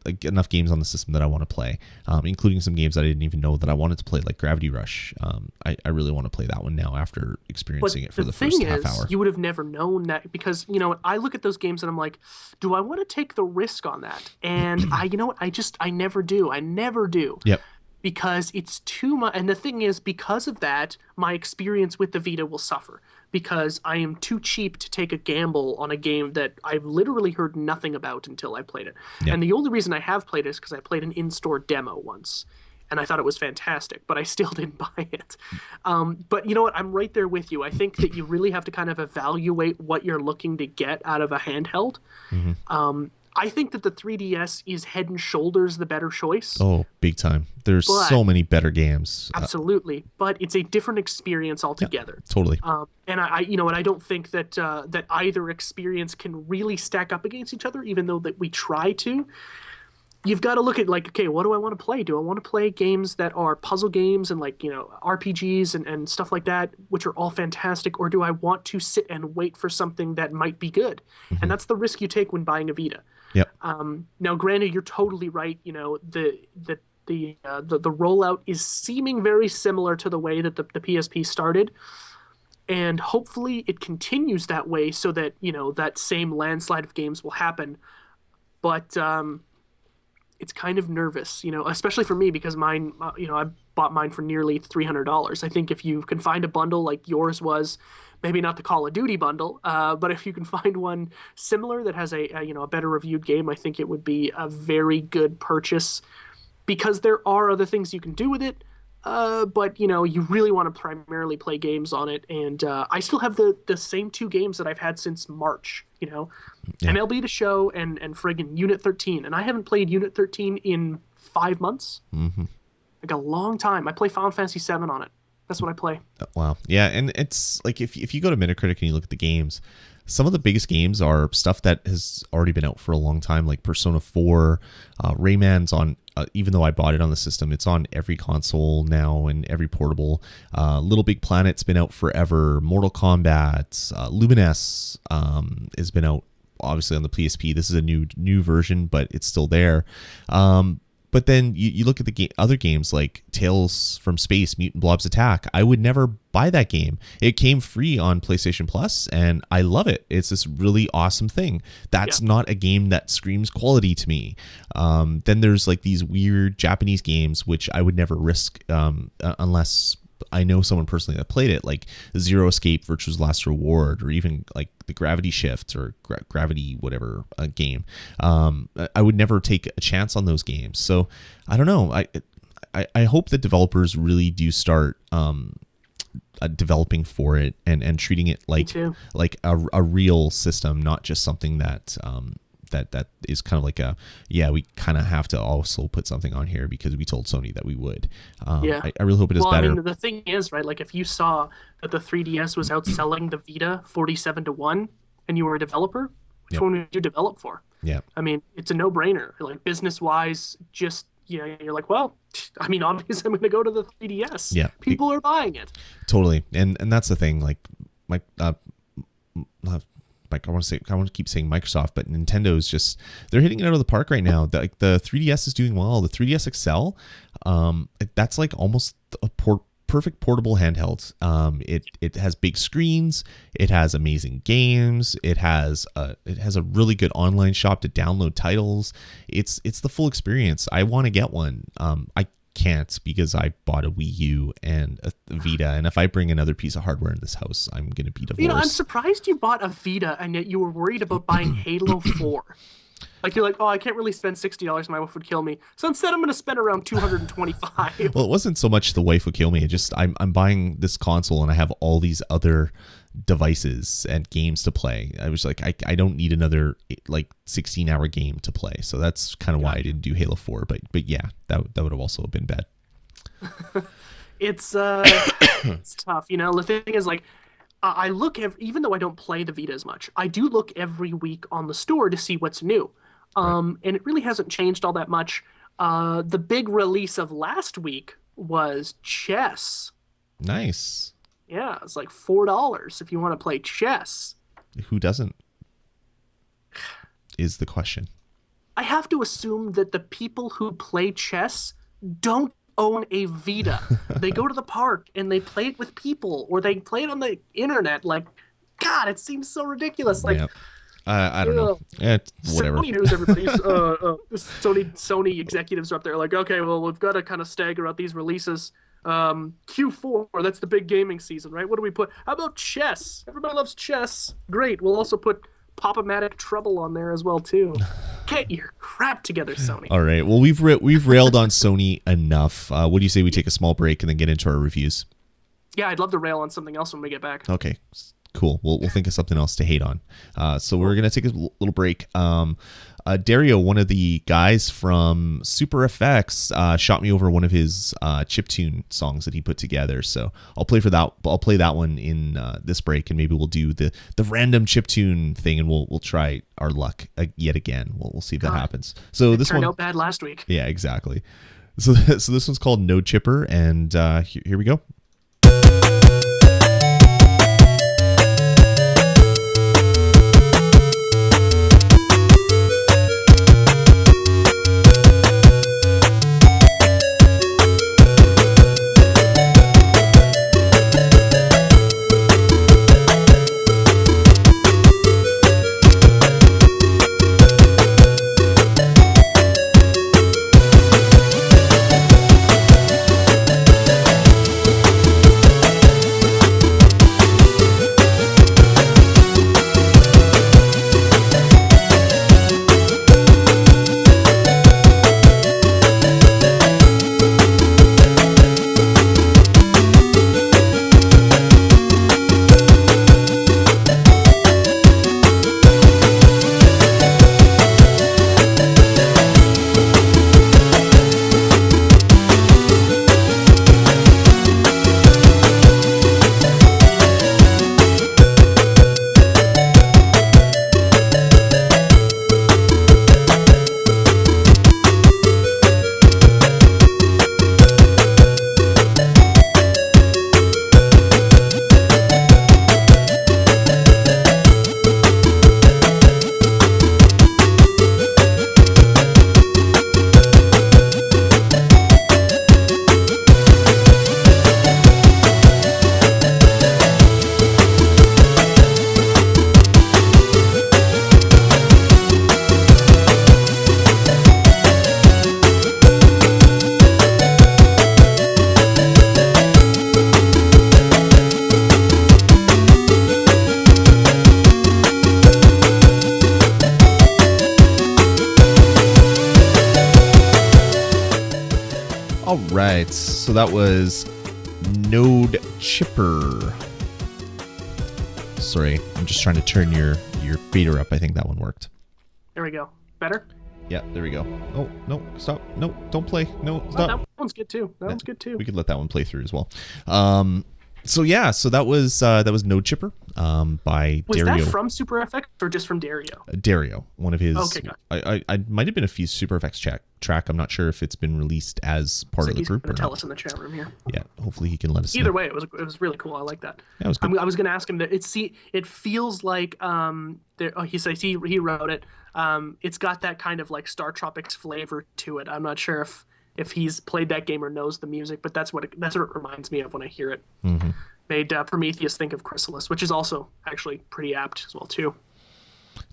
the system that I want to play, including some games that I didn't even know that I wanted to play, like Gravity Rush. I really want to play that one now after experiencing it for the first half hour. You would have never known that, because you know I look at those games and I'm like, do I want to take the risk on that? And I never do. Yep. Because it's too much. And the thing is, because of that, my experience with the Vita will suffer, because I am too cheap to take a gamble on a game that I've literally heard nothing about until I played it. Yeah. And the only reason I have played it is because I played an in-store demo once, and I thought it was fantastic, but I still didn't buy it. But you know what? I'm right there with you. I think that you really have to kind of evaluate what you're looking to get out of a handheld. Mm-hmm. I think that the 3DS is head and shoulders the better choice. Oh, big time. There's so many better games. Absolutely. But it's a different experience altogether. Yeah, totally. And I don't think that that either experience can really stack up against each other, even though that we try to. You've got to look at, like, okay, what do I want to play? Do I want to play games that are puzzle games and, like, you know, RPGs and stuff like that, which are all fantastic, or do I want to sit and wait for something that might be good? Mm-hmm. And that's the risk you take when buying a Vita. Yep. Now, granted, you're totally right. You know, the rollout is seeming very similar to the way that the PSP started, and hopefully it continues that way so that, you know, that same landslide of games will happen. But it's kind of nervous, you know, especially for me, because mine, you know, I bought mine for nearly $300. I think if you can find a bundle like yours was, maybe not the Call of Duty bundle, but if you can find one similar that has a better reviewed game, I think it would be a very good purchase, because there are other things you can do with it. But you know, you really want to primarily play games on it, and I still have the same two games that I've had since March. You know, yeah. MLB The Show and friggin' Unit 13, and I haven't played Unit 13 in 5 months. Mm-hmm. Like a long time. I play Final Fantasy 7 on it. That's what I play. Wow. Yeah, and it's like if you go to Metacritic and you look at the games, some of the biggest games are stuff that has already been out for a long time, like Persona 4, Rayman's on. Even though I bought it on the system, it's on every console now and every portable. Little Big Planet's been out forever. Mortal Kombat, Lumines has been out obviously on the PSP. This is a new version, but it's still there. But then you look at the other games like Tales from Space, Mutant Blobs Attack. I would never buy that game. It came free on PlayStation Plus, and I love it. It's this really awesome thing. That's not a game that screams quality to me. Then there's like these weird Japanese games which I would never risk unless I know someone personally that played it, like Zero Escape, Virtue's Last Reward, or even like the Gravity Shift or Gravity whatever game. I would never take a chance on those games. So I don't know. I hope that developers really do start developing for it and treating it like a real system, not just something that that is kind of like we kind of have to also put something on here because we told Sony that we would. I really hope it is better. I mean, the thing is, right, like if you saw that the 3DS was outselling the Vita 47-1 and you were a developer, which one would you develop for? Yeah. I mean, it's a no-brainer. Like business-wise, just, you're like, well, I mean, obviously I'm going to go to the 3DS. Yeah. People are buying it. Totally. And that's the thing, like I want to keep saying Microsoft, but Nintendo's just, they're hitting it out of the park right now. The 3DS is doing well. The 3DS XL, that's like almost a perfect portable handheld. It has big screens. It has amazing games. It has a really good online shop to download titles. It's the full experience. I want to get one. I can't because I bought a Wii U and a Vita, and if I bring another piece of hardware in this house, I'm gonna be divorced. I'm surprised you bought a Vita and yet you were worried about buying Halo 4. Like, you're like, oh, I can't really spend $60. My wife would kill me. So instead, I'm going to spend around $225. Well, it wasn't so much the wife would kill me. It just I'm buying this console and I have all these other devices and games to play. I was like, I don't need another like 16-hour game to play. So that's kind of why I didn't do Halo 4. But yeah, that would have also been bad. It's tough. The thing is, like, I look even though I don't play the Vita as much, I do look every week on the store to see what's new. And it really hasn't changed all that much. The big release of last week was chess. Nice. Yeah, it's like $4 if you want to play chess. Who doesn't? Is the question. I have to assume that the people who play chess don't own a Vita. They go to the park and they play it with people, or they play it on the internet. Like, God, it seems so ridiculous. Like, I don't know. Whatever. Sony news, everybody. Sony executives are up there like, okay, well, we've got to kind of stagger out these releases. Q4, that's the big gaming season, right? What do we put? How about chess? Everybody loves chess. Great. We'll also put Pop-O-Matic Trouble on there as well too. Get your crap together, Sony. All right. Well, we've railed on Sony enough. What do you say we take a small break and then get into our reviews? Yeah, I'd love to rail on something else when we get back. Okay. Cool. We'll think of something else to hate on. So we're going to take a little break. Dario, one of the guys from Super Effects, shot me over one of his chiptune songs that he put together. So I'll play that. I'll play that one in this break, and maybe we'll do the random chiptune thing, and we'll try our luck yet again. We'll see if that happens. So this one turned out bad last week. Yeah, exactly. So this one's called No Chipper, and here we go. So that was Node Chipper. Sorry, I'm just trying to turn your fader up. I think that one worked. There we go. Better? Yeah, there we go. Oh, no, stop. No, don't play. No, Oh, stop. that one's good too. That one's good too. We could let that one play through as well. So that was Node Chipper by Was Dario. that from Super FX or just from Dario? Dario, one of his. Okay, gotcha. I might have been a few Super FX track. I'm not sure if it's been released as part of the group or He's gonna tell not. us in the chat room here. Yeah, hopefully he can let us Either know. way, it was really cool. I like that. Yeah, it was good. I was gonna ask him that. It feels like he says he wrote it. It's got that kind of like Star Tropics flavor to it. I'm not sure if he's played that game or knows the music, but that's what it reminds me of when I hear it. Mm-hmm. Made Prometheus think of Chrysalis, which is also actually pretty apt as well too.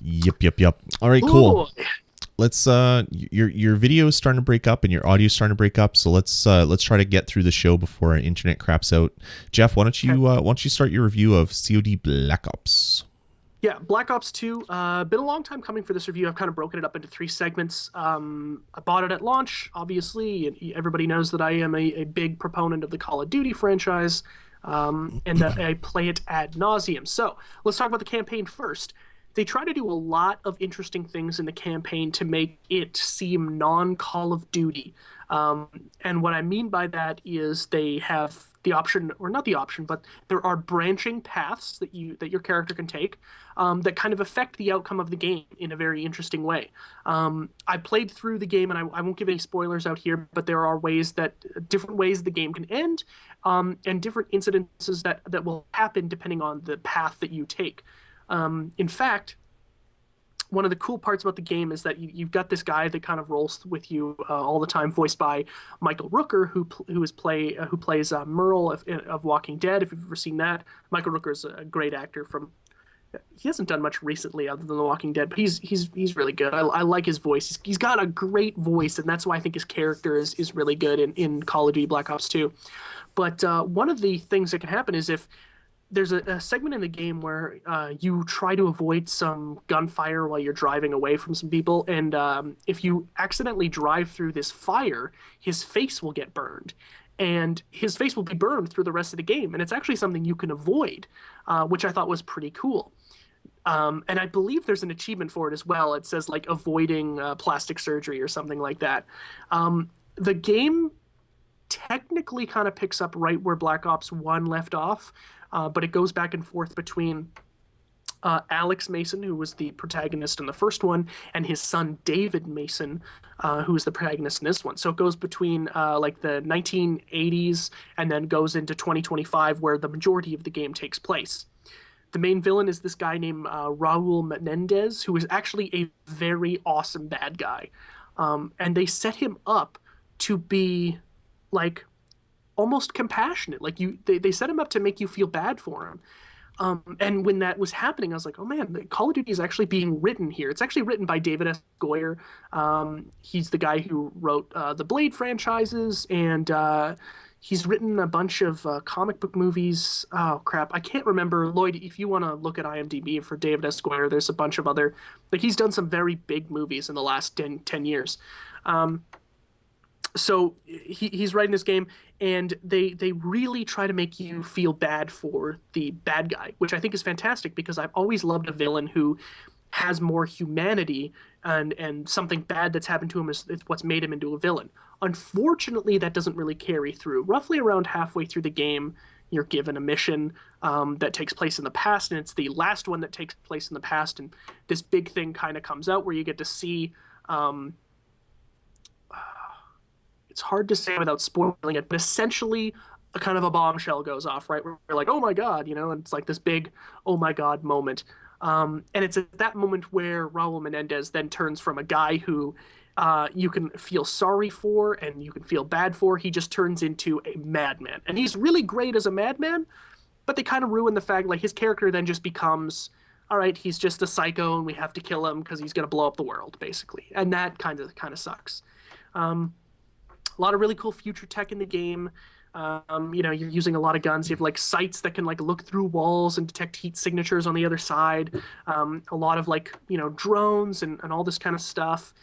Yep. All right, cool. Ooh. Let's your video is starting to break up and your audio is starting to break up, so let's try to get through the show before our internet craps out. Jeff, why don't you start your review of COD Black Ops? Yeah, Black Ops 2, been a long time coming for this review. I've kind of broken it up into 3 segments. I bought it at launch, obviously, and everybody knows that I am a big proponent of the Call of Duty franchise, and I play it ad nauseum. So let's talk about the campaign first. They try to do a lot of interesting things in the campaign to make it seem non-Call of Duty. And what I mean by that is they have the option, or not the option, but there are branching paths that your character can take that kind of affect the outcome of the game in a very interesting way. I played through the game, and I won't give any spoilers out here, but there are different ways the game can end, and different incidences that will happen depending on the path that you take. In fact, one of the cool parts about the game is that you've got this guy that kind of rolls with you all the time, voiced by Michael Rooker, who plays Merle of Walking Dead. If you've ever seen that, Michael Rooker is a great actor. He hasn't done much recently other than The Walking Dead, but he's really good. I like his voice. He's got a great voice, and that's why I think his character is really good in Call of Duty Black Ops 2. But one of the things that can happen is if there's a segment in the game where you try to avoid some gunfire while you're driving away from some people, and if you accidentally drive through this fire, his face will get burned. And his face will be burned through the rest of the game, and it's actually something you can avoid, which I thought was pretty cool. And I believe there's an achievement for it as well. It says, like, avoiding plastic surgery or something like that. The game technically kind of picks up right where Black Ops 1 left off, but it goes back and forth between Alex Mason, who was the protagonist in the first one, and his son David Mason, who is the protagonist in this one. So it goes between like the 1980s and then goes into 2025, where the majority of the game takes place. The main villain is this guy named Raul Menendez, who is actually a very awesome bad guy. And they set him up to be like almost compassionate. Like they set him up to make you feel bad for him. And when that was happening, I was like, oh man, Call of Duty is actually being written here. It's actually written by David S. Goyer. He's the guy who wrote the Blade franchises, and he's written a bunch of comic book movies. Oh, crap. I can't remember. Lloyd, if you want to look at IMDb for David S. Goyer, there's a bunch of other... Like, he's done some very big movies in the last 10 years. So he's writing this game, and they really try to make you feel bad for the bad guy, which I think is fantastic, because I've always loved a villain who has more humanity, and something bad that's happened to him is what's made him into a villain. Unfortunately, that doesn't really carry through. Roughly around halfway through the game, you're given a mission that takes place in the past, and it's the last one that takes place in the past, and this big thing kind of comes out where you get to see... it's hard to say without spoiling it, but essentially a kind of a bombshell goes off, right? Where you're like, oh my God, and it's like this big, oh my God moment. And it's at that moment where Raul Menendez then turns from a guy who you can feel sorry for and you can feel bad for. He just turns into a madman. And he's really great as a madman, but they kind of ruin the fact, like, his character then just becomes, all right, he's just a psycho and we have to kill him because he's going to blow up the world, basically. And that kind of sucks. A lot of really cool future tech in the game. You're using a lot of guns. You have like sights that can like look through walls and detect heat signatures on the other side. A lot of like, drones and all this kind of stuff.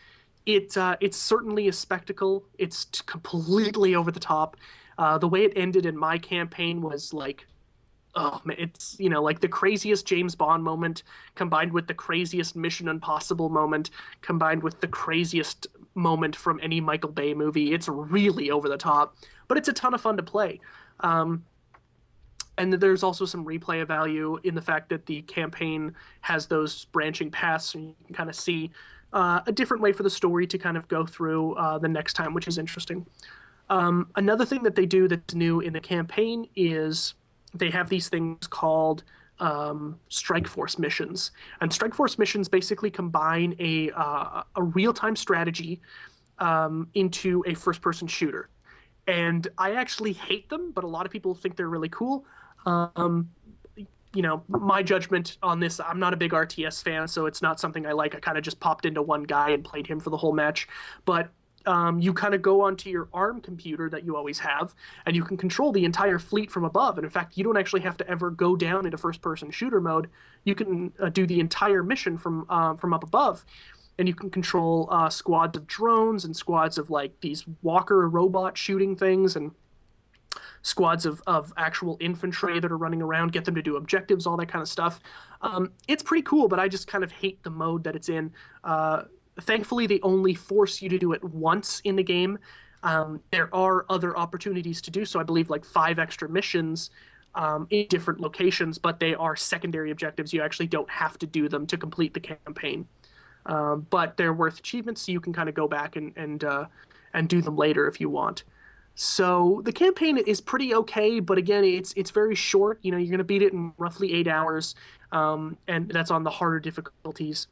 It's certainly a spectacle. It's completely over the top. The way it ended in my campaign was like, oh man, it's, you know, like the craziest James Bond moment combined with the craziest Mission Impossible moment combined with the craziest moment from any Michael Bay movie. It's really over the top, but it's a ton of fun to play. Um, and there's also some replay value in the fact that the campaign has those branching paths, and you can kind of see a different way for the story to kind of go through the next time, which is interesting. Another thing that they do that's new in the campaign is they have these things called Strike Force missions, and Strike Force missions basically combine a real time strategy into a first person shooter. And I actually hate them, but a lot of people think they're really cool. Um, you know, my judgment on this, I'm not a big RTS fan, so it's not something I like. I kind of just popped into one guy and played him for the whole match. But you kind of go onto your ARM computer that you always have, and you can control the entire fleet from above. And in fact, you don't actually have to ever go down into first-person shooter mode. You can do the entire mission from up above, and you can control squads of drones and squads of like these walker robot shooting things and squads of actual infantry that are running around, get them to do objectives, all that kind of stuff. It's pretty cool, but I just kind of hate the mode that it's in. Thankfully, they only force you to do it once in the game. There are other opportunities to do so. I believe like 5 extra missions in different locations, but they are secondary objectives. You actually don't have to do them to complete the campaign. But they're worth achievements, so you can kind of go back and do them later if you want. So the campaign is pretty okay, but again, it's very short. You know, you're going to beat it in roughly 8 hours, and that's on the harder difficulties.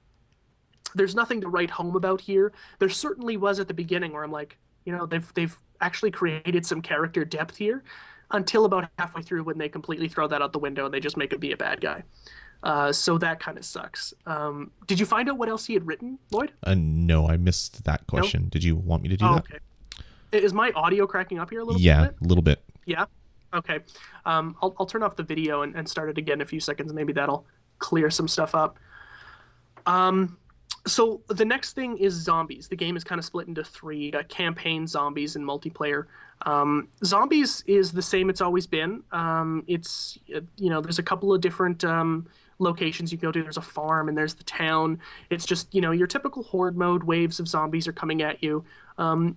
There's nothing to write home about here. There certainly was at the beginning where I'm like, you know, they've actually created some character depth here, until about halfway through when they completely throw that out the window and they just make him be a bad guy. So that kind of sucks. Did you find out what else he had written, Lloyd? No, I missed that question. No? Did you want me to do that? Okay. Is my audio cracking up here a little bit? Yeah, a little bit. Yeah? Okay. I'll turn off the video and start it again in a few seconds. Maybe that'll clear some stuff up. So the next thing is zombies. The game is kind of split into 3: campaign, zombies, and multiplayer. Zombies is the same it's always been. It's, you know, there's a couple of different locations you can go to. There's a farm and there's the town. It's just, you know, your typical horde mode. Waves of zombies are coming at you.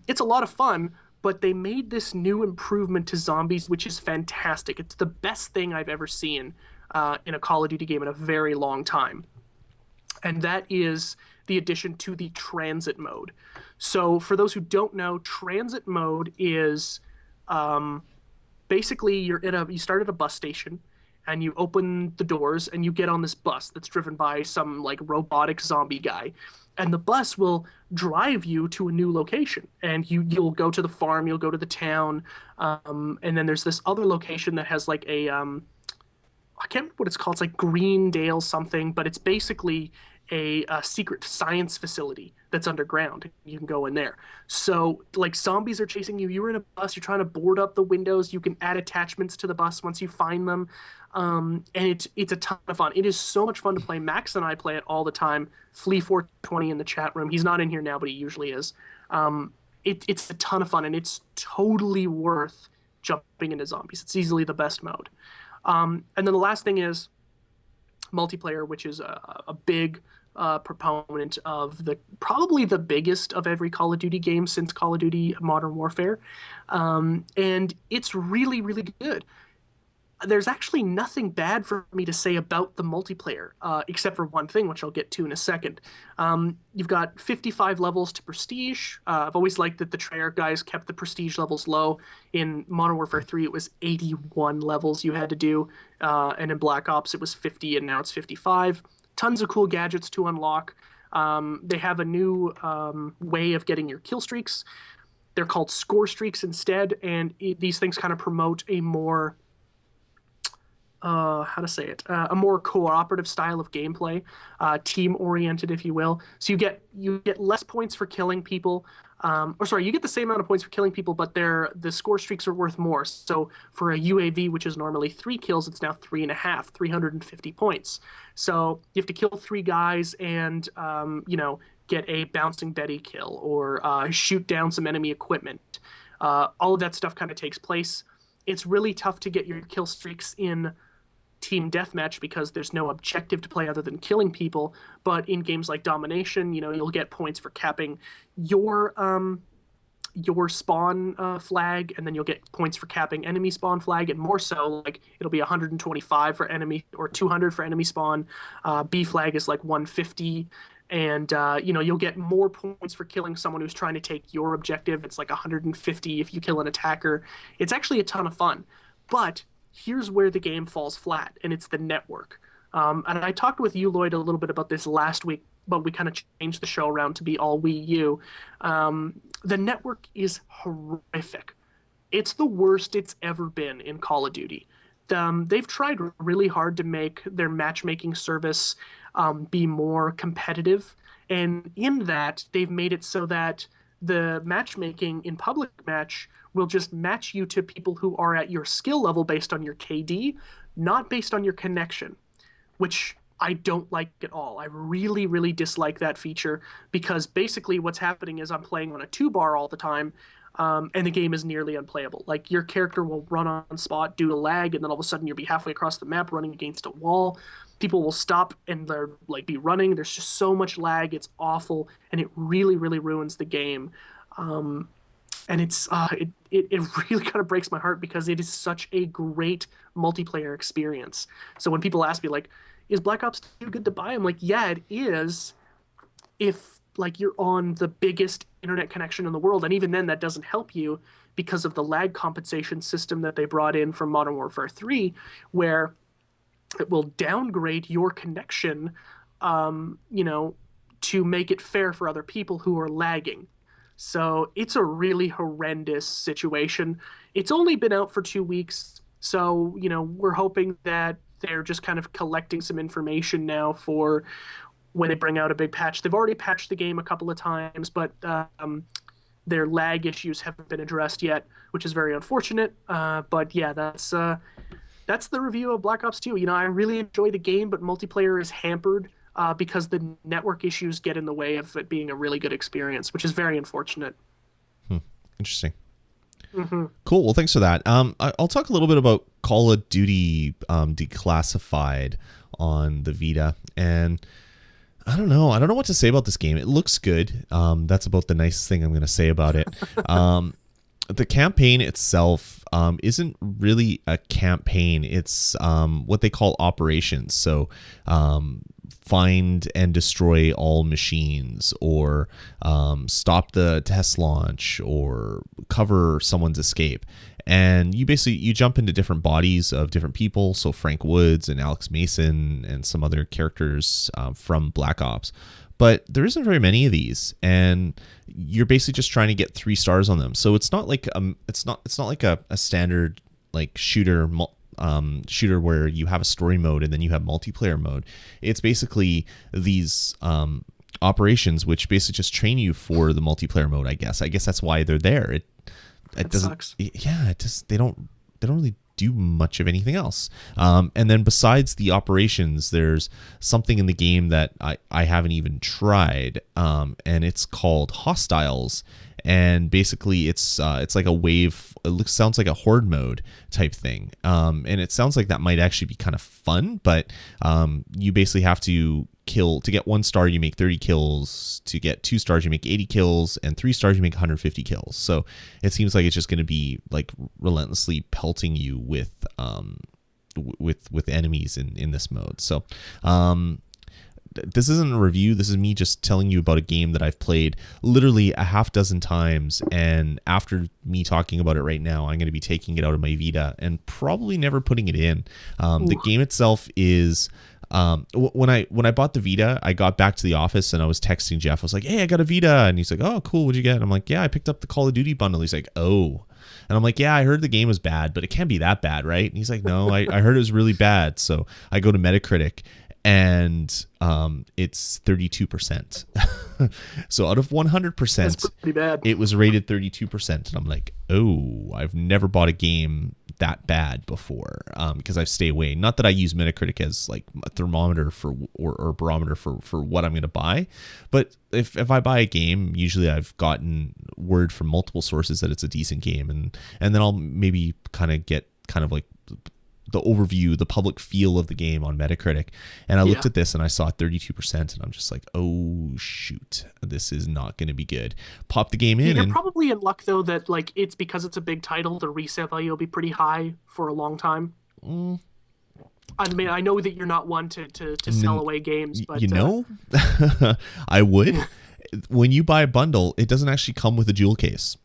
It's a lot of fun, but they made this new improvement to zombies, which is fantastic. It's the best thing I've ever seen in a Call of Duty game in a very long time. And that is the addition to the transit mode. So for those who don't know, transit mode is basically you start at a bus station and you open the doors and you get on this bus that's driven by some like robotic zombie guy. And the bus will drive you to a new location, and you'll go to the farm, you'll go to the town, and then there's this other location that has like I can't remember what it's called. It's like Greendale something, but it's basically a secret science facility that's underground. You can go in there. So like zombies are chasing you. You're in a bus. You're trying to board up the windows. You can add attachments to the bus once you find them. And it's a ton of fun. It is so much fun to play. Max and I play it all the time. Flea420 in the chat room. He's not in here now, but he usually is. It's a ton of fun, and it's totally worth jumping into zombies. It's easily the best mode. And then the last thing is multiplayer, which is a big proponent of probably the biggest of every Call of Duty game since Call of Duty Modern Warfare. And it's really, really good. There's actually nothing bad for me to say about the multiplayer, except for one thing, which I'll get to in a second. You've got 55 levels to Prestige. I've always liked that the Treyarch guys kept the Prestige levels low. In Modern Warfare 3, it was 81 levels you had to do, and in Black Ops, it was 50, and now it's 55. Tons of cool gadgets to unlock. They have a new way of getting your kill streaks. They're called score streaks instead, and these things kind of promote a more... how to say it, a more cooperative style of gameplay, team-oriented, if you will. So you get less points for killing people, you get the same amount of points for killing people, but the score streaks are worth more. So for a UAV, which is normally 3 kills, it's now 3.5, 350 points. So you have to kill 3 guys and, get a bouncing Betty kill or shoot down some enemy equipment. All of that stuff kind of takes place. It's really tough to get your kill streaks in team deathmatch because there's no objective to play other than killing people. But in games like Domination, you'll get points for capping your spawn flag, and then you'll get points for capping enemy spawn flag, and more so, like, it'll be 125 for enemy or 200 for enemy spawn. B flag is like 150, and you'll get more points for killing someone who's trying to take your objective. It's like 150 if you kill an attacker. It's actually a ton of fun, but here's where the game falls flat, and it's the network. And I talked with you, Lloyd, a little bit about this last week, but we kind of changed the show around to be all Wii U. The network is horrific. It's the worst it's ever been in Call of Duty. They've tried really hard to make their matchmaking service be more competitive, and in that, they've made it so that the matchmaking in public match will just match you to people who are at your skill level based on your KD, not based on your connection, which I don't like at all. I really, really dislike that feature, because basically what's happening is I'm playing on a 2-bar all the time, and the game is nearly unplayable. Like, your character will run on spot due to lag, and then all of a sudden you'll be halfway across the map running against a wall. People will stop and they're like be running. There's just so much lag. It's awful, and it really, really ruins the game. And it really kind of breaks my heart, because it is such a great multiplayer experience. So when people ask me, like, is Black Ops 2 good to buy? I'm like, yeah, it is, if like you're on the biggest internet connection in the world, and even then that doesn't help you because of the lag compensation system that they brought in from Modern Warfare 3, where it will downgrade your connection, to make it fair for other people who are lagging. So it's a really horrendous situation. It's only been out for 2 weeks, so we're hoping that they're just kind of collecting some information now for when they bring out a big patch. They've already patched the game a couple of times, but their lag issues haven't been addressed yet, which is very unfortunate. But yeah, that's the review of Black Ops 2. I really enjoy the game, but multiplayer is hampered because the network issues get in the way of it being a really good experience, which is very unfortunate. Interesting. Mm-hmm. Cool. Well, thanks for that. I'll talk a little bit about Call of Duty Declassified on the Vita, and I don't know what to say about this game. It looks good. That's about the nicest thing I'm going to say about it. The campaign itself isn't really a campaign. It's what they call operations. So find and destroy all machines, or stop the test launch, or cover someone's escape. And you jump into different bodies of different people. So Frank Woods and Alex Mason and some other characters from Black Ops. But there isn't very many of these, and you're basically just trying to get 3 stars on them. So it's not like a standard like shooter where you have a story mode and then you have multiplayer mode. It's basically these operations which basically just train you for the multiplayer mode. I guess that's why they're there. It doesn't. Sucks. Yeah, they don't really do much of anything else. And then besides the operations, there's something in the game that I haven't even tried, and it's called Hostiles. And basically, it's like a wave. Sounds like a horde mode type thing, and it sounds like that might actually be kind of fun. But you basically have to kill to get 1 star. You make 30 kills. To get 2 stars, you make 80 kills, and 3 stars, you make 150 kills. So it seems like it's just going to be like relentlessly pelting you with enemies in this mode. So this isn't a review. This is me just telling you about a game that I've played literally a half dozen times. And after me talking about it right now, I'm going to be taking it out of my Vita and probably never putting it in. The game itself is... when I bought the Vita, I got back to the office and I was texting Jeff. I was like, hey, I got a Vita. And he's like, oh, cool. What'd you get? And I'm like, yeah, I picked up the Call of Duty bundle. He's like, oh. And I'm like, yeah, I heard the game was bad, but it can't be that bad, right? And he's like, no, I heard it was really bad. So I go to Metacritic, and it's 32%. So out of 100%, that's pretty bad. It was rated 32%. And I'm like, oh, I've never bought a game that bad before, because I stay away. Not that I use Metacritic as like a thermometer for or barometer for what I'm going to buy, but if I buy a game, usually I've gotten word from multiple sources that it's a decent game, and then I'll maybe kind of get kind of like the overview, the public feel of the game on Metacritic. And I looked at this and I saw 32%, and I'm just like, oh shoot, this is not going to be good. Pop the game in. You're probably in luck though that like it's because it's a big title, the resale value will be pretty high for a long time. I mean, I know that you're not one to sell away games, but I would. When you buy a bundle, it doesn't actually come with a jewel case.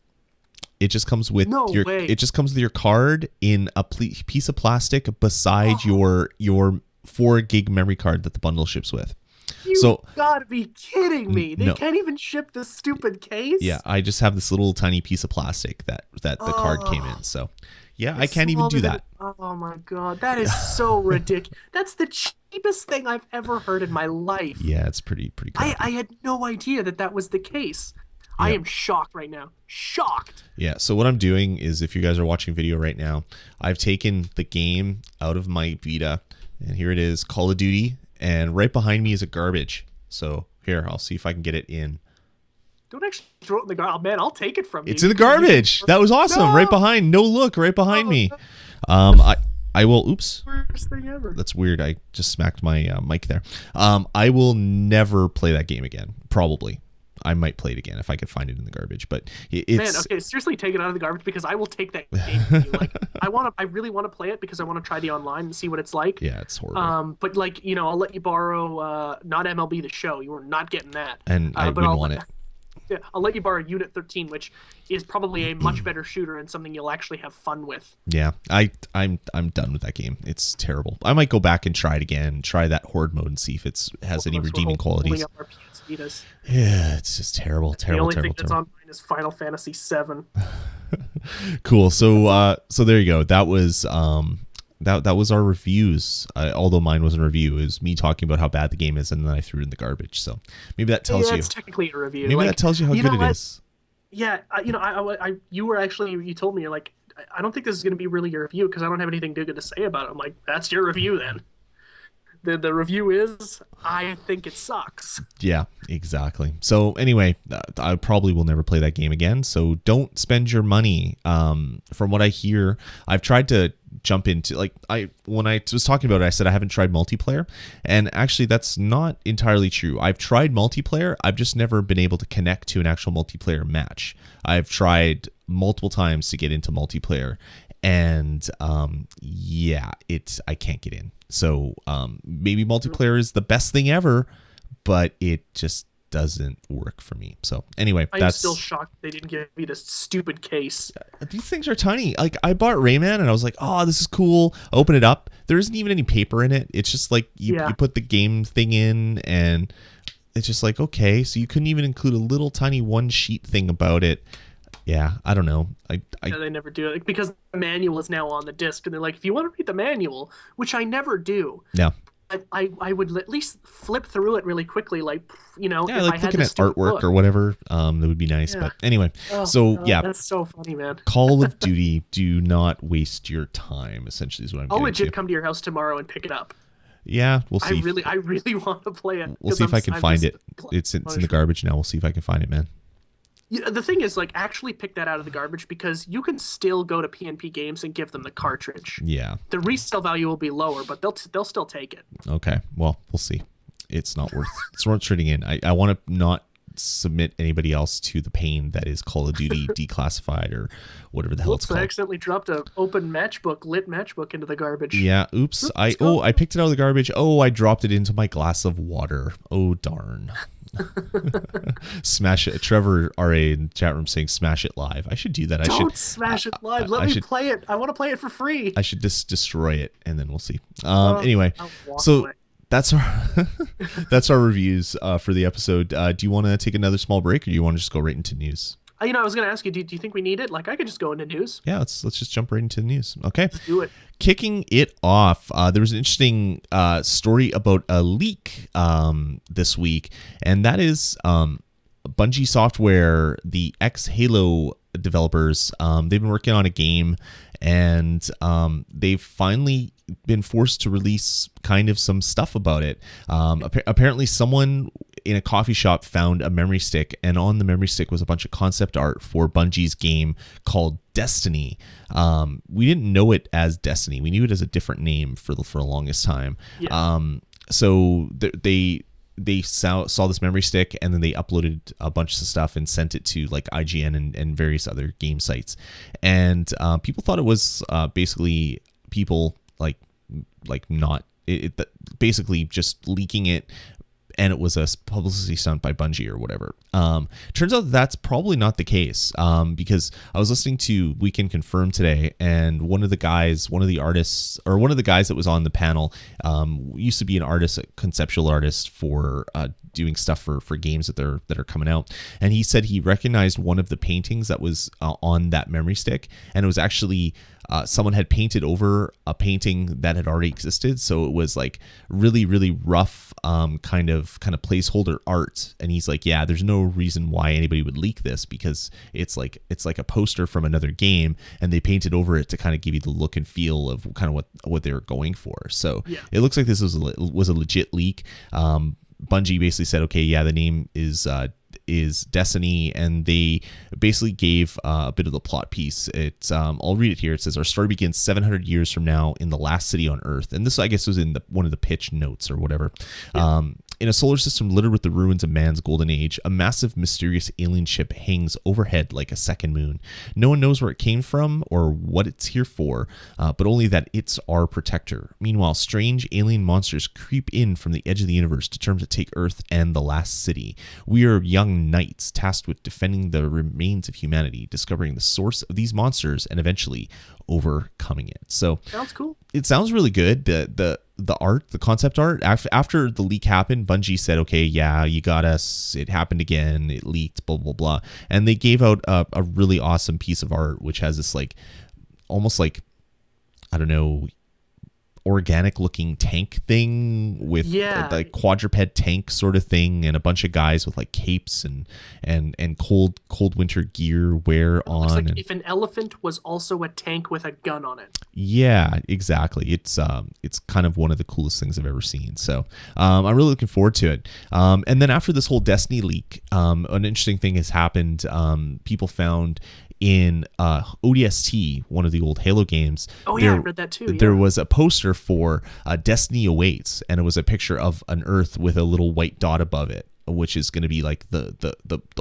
It just comes with It just comes with your card in a piece of plastic beside your 4 gig memory card that the bundle ships with. You gotta be kidding me! They can't even ship this stupid case. Yeah, I just have this little tiny piece of plastic that the card came in. So yeah, I can't even do that. Oh my god, that is so ridiculous. That's the cheapest thing I've ever heard in my life. Yeah, it's pretty crappy. I had no idea that was the case. I am shocked right now. Shocked. Yeah, so what I'm doing is, if you guys are watching video right now, I've taken the game out of my Vita, and here it is, Call of Duty, and right behind me is a garbage. So here, I'll see if I can get it in. Don't actually throw it in the garbage. Man, I'll take it from you. It's in the garbage. That was awesome. No! Right behind. No look, right behind me. I will. Oops. Worst thing ever. That's weird. I just smacked my mic there. I will never play that game again. Probably. I might play it again if I could find it in the garbage, but it's... Man, okay, seriously, take it out of the garbage, because I will take that game from you. Like, I really want to play it because I want to try the online and see what it's like. Yeah, it's horrible. But like, you know, I'll let you borrow not MLB The Show. You are not getting that. And I wouldn't want it. Yeah, I'll let you borrow Unit 13, which is probably a much better shooter and something you'll actually have fun with. Yeah, I'm done with that game. It's terrible. I might go back and try it again, try that Horde mode and see if it has any redeeming qualities. Yeah, it's just terrible. The only thing that's online is Final Fantasy VII. Cool. So there you go. That was that was our reviews. Although mine wasn't a review, it was me talking about how bad the game is, and then I threw it in the garbage. So maybe that tells you. It's technically a review. Maybe that tells you how good it is. Yeah, you were actually, you told me, you're like, I don't think this is going to be really your review because I don't have anything good to say about it. I'm like, that's your review then. The review is, I think it sucks. Yeah, exactly. So anyway, I probably will never play that game again. So don't spend your money. From what I hear, I've tried to jump into, like, when I was talking about it, I said I haven't tried multiplayer, and actually that's not entirely true. I've tried multiplayer. I've just never been able to connect to an actual multiplayer match. I've tried multiple times to get into multiplayer, and yeah, I can't get in. So maybe multiplayer is the best thing ever, but it just doesn't work for me. So anyway, I'm still shocked they didn't give me this stupid case. These things are tiny. Like, I bought Rayman and I was like, oh, this is cool. Open it up. There isn't even any paper in it. It's just like you put the game thing in, and it's just like, okay. So you couldn't even include a little tiny one sheet thing about it. Yeah, I don't know. Yeah, they never do it because the manual is now on the disc, and they're like, if you want to read the manual, which I never do. Yeah. I would at least flip through it really quickly, like, you know. Yeah, like looking at artwork book or whatever. That would be nice. Yeah. But anyway, yeah, that's so funny, man. Call of Duty, do not waste your time. Essentially, is what I'm. I'll legit come to your house tomorrow and pick it up. Yeah, we'll see. I really want to play it. We'll see if I can find it. It's in the garbage now. We'll see if I can find it, man. Yeah, the thing is, like, actually pick that out of the garbage because you can still go to PNP Games and give them the cartridge. Yeah. The resale value will be lower, but they'll still take it. Okay. Well, we'll see. It's not worth. It's worth trading in. I want to not submit anybody else to the pain that is Call of Duty Declassified or whatever the hell it's called. I accidentally dropped a open lit matchbook into the garbage. Yeah. Oops. I picked it out of the garbage. Oh, I dropped it into my glass of water. Oh, darn. Smash it. Trevor RA in the chat room saying smash it live. I should do that. Don't smash it live. Let me play it. I want to play it for free. I should just destroy it and then we'll see. Anyway, so that's our reviews for the episode. Do you want to take another small break, or do you want to just go right into news? I was going to ask you, do you think we need it? Like, I could just go into news. Yeah, let's just jump right into the news. Okay. Let's do it. Kicking it off, there was an interesting story about a leak this week, and that is Bungie Software, the ex-Halo developers. They've been working on a game, and they've finally been forced to release kind of some stuff about it. Apparently someone in a coffee shop found a memory stick, and on the memory stick was a bunch of concept art for Bungie's game called Destiny. We didn't know it as Destiny. We knew it as a different name for the longest time. Yeah. So they saw this memory stick, and then they uploaded a bunch of stuff and sent it to like IGN and various other game sites. And people thought it was basically people basically just leaking it, and it was a publicity stunt by Bungie or whatever. Turns out that's probably not the case, because I was listening to We Can Confirm today, and one of the guys that was on the panel used to be an artist, a conceptual artist for doing stuff for games that are coming out, and he said he recognized one of the paintings that was on that memory stick, and it was actually someone had painted over a painting that had already existed, so it was like really, really rough kind of placeholder art. And he's like, yeah, there's no reason why anybody would leak this, because it's like a poster from another game, and they painted over it to kind of give you the look and feel of kind of what they were going for. So yeah. It looks like this was a legit leak. Bungie basically said, okay, yeah, the name is Destiny, and they basically gave a bit of the plot piece. It's I'll read it here. It says, our story begins 700 years from now in the last city on Earth, and this, I guess, was in one of the pitch notes or whatever. Yeah. In a solar system littered with the ruins of man's golden age, a massive, mysterious alien ship hangs overhead like a second moon. No one knows where it came from or what it's here for, but only that it's our protector. Meanwhile, strange alien monsters creep in from the edge of the universe, determined to take Earth and the last city. We are young knights tasked with defending the remains of humanity, discovering the source of these monsters, and eventually overcoming it. So sounds cool. It sounds really good. The art, the concept art, after the leak happened, Bungie said, okay, yeah, you got us. It happened again. It leaked, blah, blah, blah. And they gave out a really awesome piece of art, which has this almost like, I don't know, organic looking tank thing with the quadruped tank sort of thing, and a bunch of guys with like capes and cold winter gear wear on. Looks like if an elephant was also a tank with a gun on it. Yeah, exactly. It's kind of one of the coolest things I've ever seen. So I'm really looking forward to it. And then after this whole Destiny leak, an interesting thing has happened. People found in ODST, one of the old Halo games. Oh yeah, I read that too. There was a poster for Destiny Awaits, and it was a picture of an Earth with a little white dot above it, which is going to be like the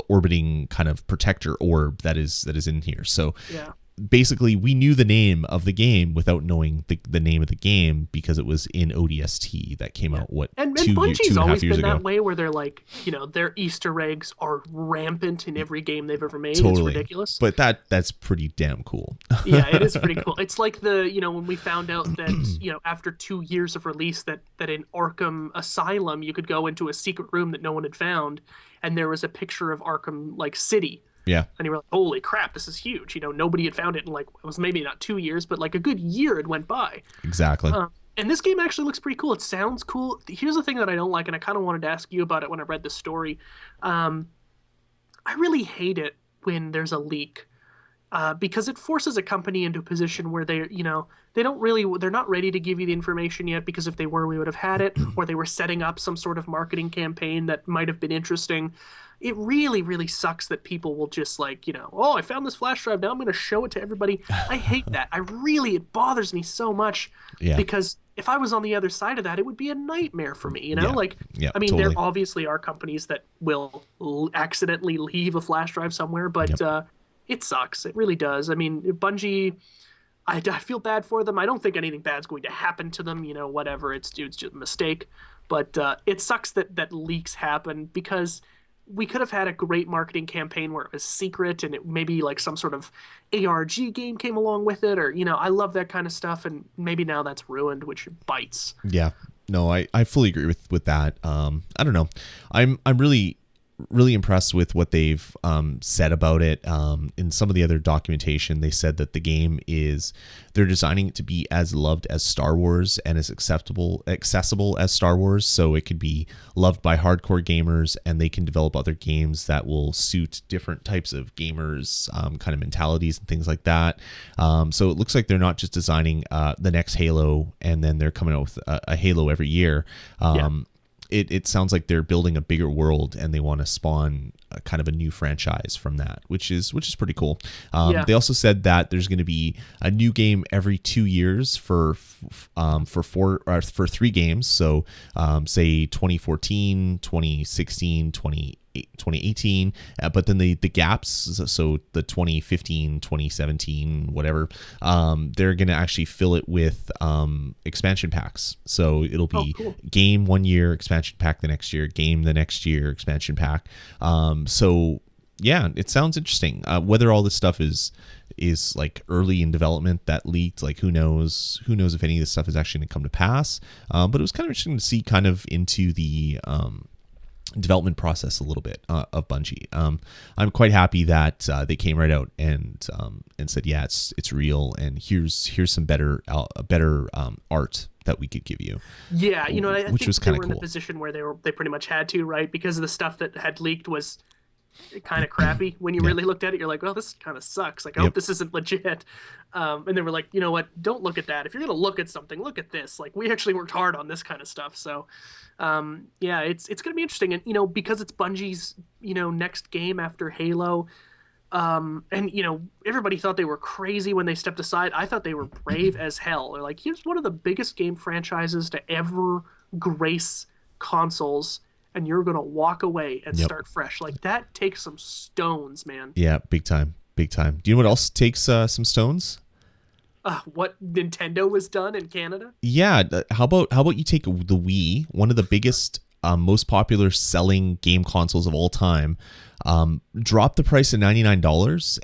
orbiting kind of protector orb that is in here. So yeah. Basically, we knew the name of the game without knowing the name of the game, because it was in ODST that came out and 2.5 always years been ago. That way, where they're like, their Easter eggs are rampant in every game they've ever made. Totally. It's ridiculous. But that's pretty damn cool. Yeah, it is pretty cool. It's like when we found out that after 2 years of release that in Arkham Asylum you could go into a secret room that no one had found, and there was a picture of Arkham City. Yeah. And you were like, holy crap, this is huge. Nobody had found it in it was maybe not 2 years, but like a good year it went by. Exactly. And this game actually looks pretty cool. It sounds cool. Here's the thing that I don't like, and I kind of wanted to ask you about it when I read the story. I really hate it when there's a leak, because it forces a company into a position where they're not ready to give you the information yet, because if they were, we would have had it, or they were setting up some sort of marketing campaign that might have been interesting. It really, really sucks that people will just I found this flash drive, now I'm going to show it to everybody. I hate that. It bothers me so much, because if I was on the other side of that, it would be a nightmare for me, totally. There obviously are companies that will accidentally leave a flash drive somewhere, but it sucks. It really does. Bungie, I feel bad for them. I don't think anything bad's going to happen to them, whatever. It's just a mistake. But it sucks that leaks happen, because we could have had a great marketing campaign where it was secret, and it maybe some sort of ARG game came along with it, or I love that kind of stuff, and maybe now that's ruined, which bites. Yeah, no, I fully agree with that. I don't know. I'm really really impressed with what they've said about it. In some of the other documentation, they said that the game they're designing it to be as loved as Star Wars and as accessible as Star Wars. So it could be loved by hardcore gamers, and they can develop other games that will suit different types of gamers, kind of mentalities and things like that. So it looks like they're not just designing the next Halo and then they're coming out with a Halo every year. It sounds like they're building a bigger world, and they want to spawn kind of a new franchise from that, which is pretty cool. They also said that there's going to be a new game every 2 years for 3 games. So say 2014, 2016, 2018, but then the gaps, so the 2015, 2017, whatever, they're going to actually fill it with expansion packs. So it'll be game 1 year, expansion pack the next year, game the next year, expansion pack. So yeah, it sounds interesting. Whether all this stuff is like early in development that leaked, like who knows if any of this stuff is actually going to come to pass. But it was kind of interesting to see kind of into the development process a little bit of Bungie. I'm quite happy that they came right out and said, yeah, it's real, and here's some better art that we could give you. Yeah, you know, I which think was they kind were of in cool. a position where they pretty much had to, right? Because of the stuff that had leaked was kind of crappy. When you really looked at it, you're like, well, this kind of sucks. Like, I hope this isn't legit. And they were like, you know what? Don't look at that. If you're gonna look at something, look at this. Like, we actually worked hard on this kind of stuff. So, yeah, it's gonna be interesting. And you know, because it's Bungie's next game after Halo. And you know, everybody thought they were crazy when they stepped aside. I thought they were brave as hell. They're like, here's one of the biggest game franchises to ever grace consoles, and you're gonna walk away and start fresh. Like, that takes some stones, man. Yeah, big time. Do you know what else takes some stones? What Nintendo was done in Canada? Yeah, how about you take the Wii, one of the biggest, most popular selling game consoles of all time, drop the price to $99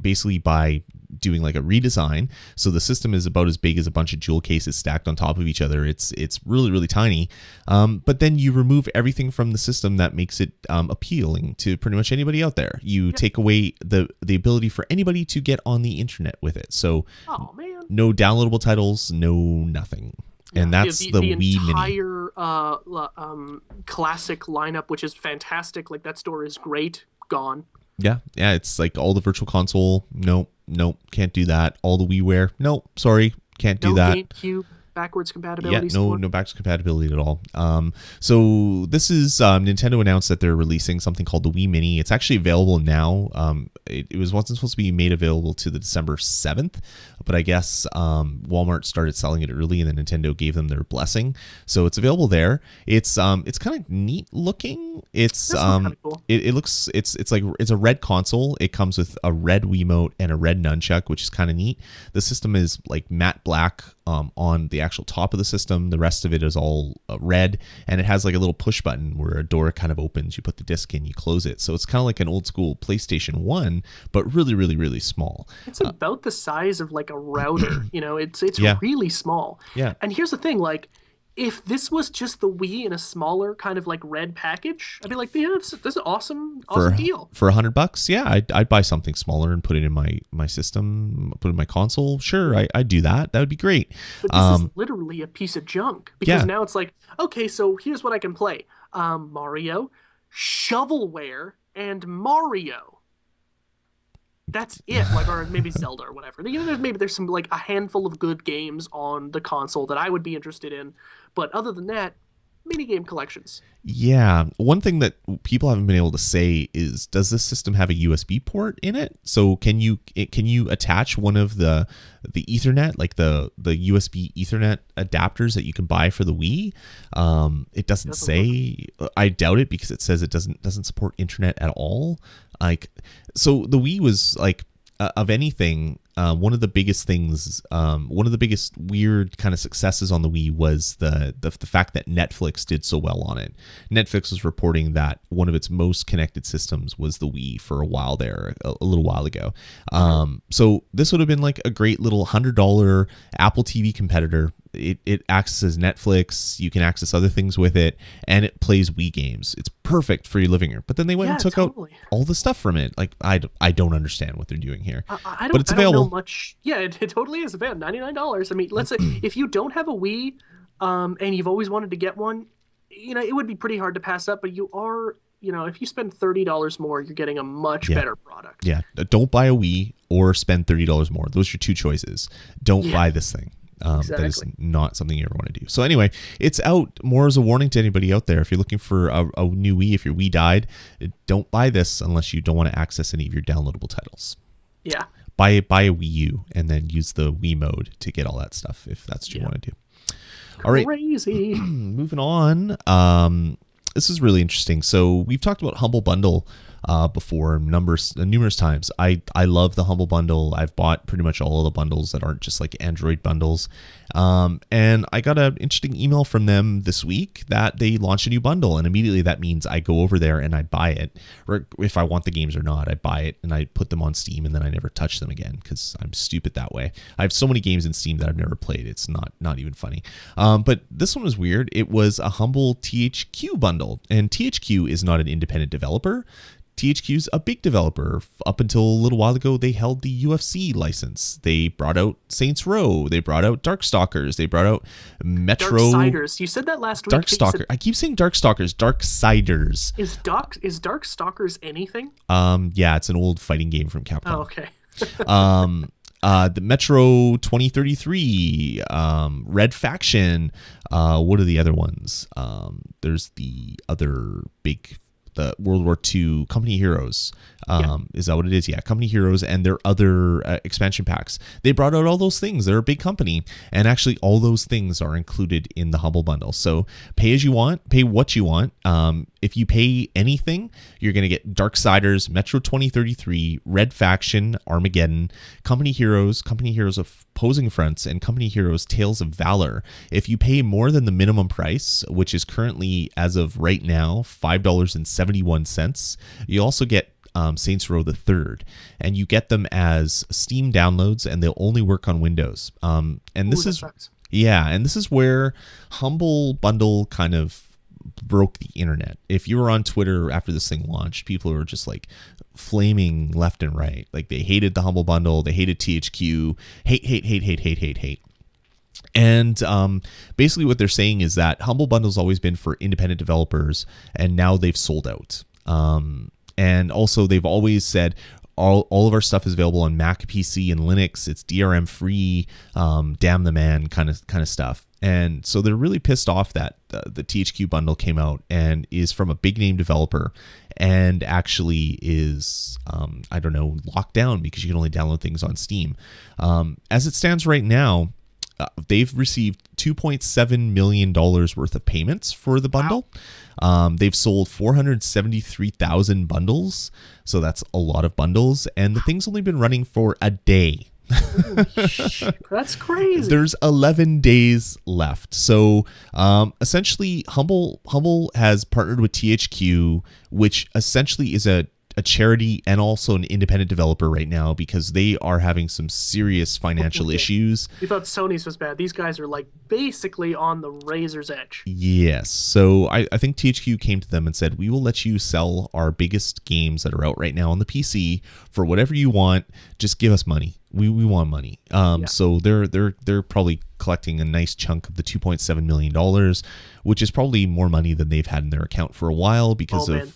basically by doing like a redesign. So the system is about as big as a bunch of jewel cases stacked on top of each other. It's really, really tiny. But then you remove everything from the system that makes it appealing to pretty much anybody out there. You take away the ability for anybody to get on the internet with it. So no downloadable titles, no nothing. And that's the Wii Mini. The entire classic lineup, which is fantastic. Like, that store is great, gone. Yeah, it's like all the virtual console. Nope, can't do that. All the WiiWare. Nope, sorry, can't do that. GameCube backwards compatibility. Yeah, no backwards compatibility at all. So this is Nintendo announced that they're releasing something called the Wii Mini. It's actually available now. It wasn't supposed to be made available to the December 7th, but I guess Walmart started selling it early, and then Nintendo gave them their blessing. So it's available there. It's kind of neat looking. It's cool. It looks it's like it's a red console. It comes with a red Wiimote and a red nunchuck, which is kind of neat. The system is like matte black on the actual top of the system. The rest of it is all red, and it has like a little push button where a door kind of opens. You put the disc in, you close it. So it's kind of like an old school PlayStation 1, but really, really, really small. It's about the size of like a router. It's really small. Yeah. And here's the thing, like, if this was just the Wii in a smaller kind of like red package, I'd be like, yeah, that's an awesome deal. For $100, yeah, I'd buy something smaller and put it in my system, put it in my console. Sure, I'd do that. That would be great. But this is literally a piece of junk, because now it's like, okay, so here's what I can play: Mario, shovelware, and Mario. That's it. Like, or maybe Zelda or whatever. There's some like a handful of good games on the console that I would be interested in, but other than that, minigame collections. Yeah. One thing that people haven't been able to say is, does this system have a USB port in it? So can you attach one of the Ethernet, like the USB Ethernet adapters that you can buy for the Wii? It doesn't say. I doubt it, because it says it doesn't support internet at all. Like, so the Wii was like, of anything, one of the biggest things, one of the biggest weird kind of successes on the Wii was the fact that Netflix did so well on it. Netflix was reporting that one of its most connected systems was the Wii for a while there, a little while ago. So this would have been like a great little $100 Apple TV competitor. it accesses Netflix. You can access other things with it, and it plays Wii games. It's perfect for your living room. But then they went and took out all the stuff from it. Like I don't understand what they're doing here. But it's available. I don't know much. Yeah, it totally is available. $99. I mean, let's say if you don't have a Wii, and you've always wanted to get one, it would be pretty hard to pass up. But you are. If you spend $30 more, you're getting a much better product. Yeah, don't buy a Wii or spend $30 more. Those are your two choices. Don't buy this thing. Exactly. That is not something you ever want to do. So anyway, it's out more as a warning to anybody out there. If you're looking for a new Wii, if your Wii died, don't buy this unless you don't want to access any of your downloadable titles. Yeah. Buy a Wii U and then use the Wii mode to get all that stuff if that's what you want to do. All right. Crazy. Moving on. This is really interesting. So we've talked about Humble Bundle before numerous times. I love the Humble Bundle. I've bought pretty much all of the bundles that aren't just like Android bundles. And I got an interesting email from them this week that they launched a new bundle, and immediately that means I go over there and I buy it, or if I want the games or not, I buy it and I put them on Steam, and then I never touch them again because I'm stupid that way. I have so many games in Steam that I've never played. It's not even funny. But this one was weird. It was a Humble THQ bundle, and THQ is not an independent developer. THQ's a big developer. Up until a little while ago, they held the UFC license. They brought out Saints Row. They brought out Darkstalkers. They brought out Metro. Darksiders. You said that last week. Darkstalker. I keep saying Darkstalkers. Darksiders. Is Darkstalkers anything? Yeah, it's an old fighting game from Capcom. Oh, okay. The Metro 2033, Red Faction. What are the other ones? There's the other big. The World War II Company Heroes. Is that what it is? Yeah, Company Heroes and their other expansion packs. They brought out all those things. They're a big company. And actually all those things are included in the Humble Bundle. So pay as you want, pay what you want. If you pay anything, you're going to get Darksiders, Metro 2033, Red Faction, Armageddon, Company Heroes of Opposing Fronts, and Company Heroes Tales of Valor. If you pay more than the minimum price, which is currently, as of right now, $5.71, you also get Saints Row the Third, and you get them as Steam downloads, and they'll only work on Windows. And this is where Humble Bundle kind of broke the internet. If you were on Twitter after this thing launched, people were just like flaming left and right. Like they hated the Humble Bundle, they hated THQ, hate. And basically what they're saying is that Humble Bundle's always been for independent developers, and now they've sold out. And also they've always said all of our stuff is available on Mac, PC, and Linux. It's DRM free, damn the man kind of stuff. And so they're really pissed off that the THQ bundle came out and is from a big name developer and actually is, locked down because you can only download things on Steam. As it stands right now, they've received $2.7 million worth of payments for the bundle. Wow. They've sold 473,000 bundles, so that's a lot of bundles, and the thing's only been running for a day. That's crazy. There's 11 days left. So essentially, Humble has partnered with THQ, which essentially is a charity and also an independent developer right now because they are having some serious financial issues. You thought Sony's was bad. These guys are like basically on the razor's edge. Yes. So I think THQ came to them and said, we will let you sell our biggest games that are out right now on the PC for whatever you want. Just give us money. We want money. So they're probably collecting a nice chunk of the $2.7 million, which is probably more money than they've had in their account for a while because of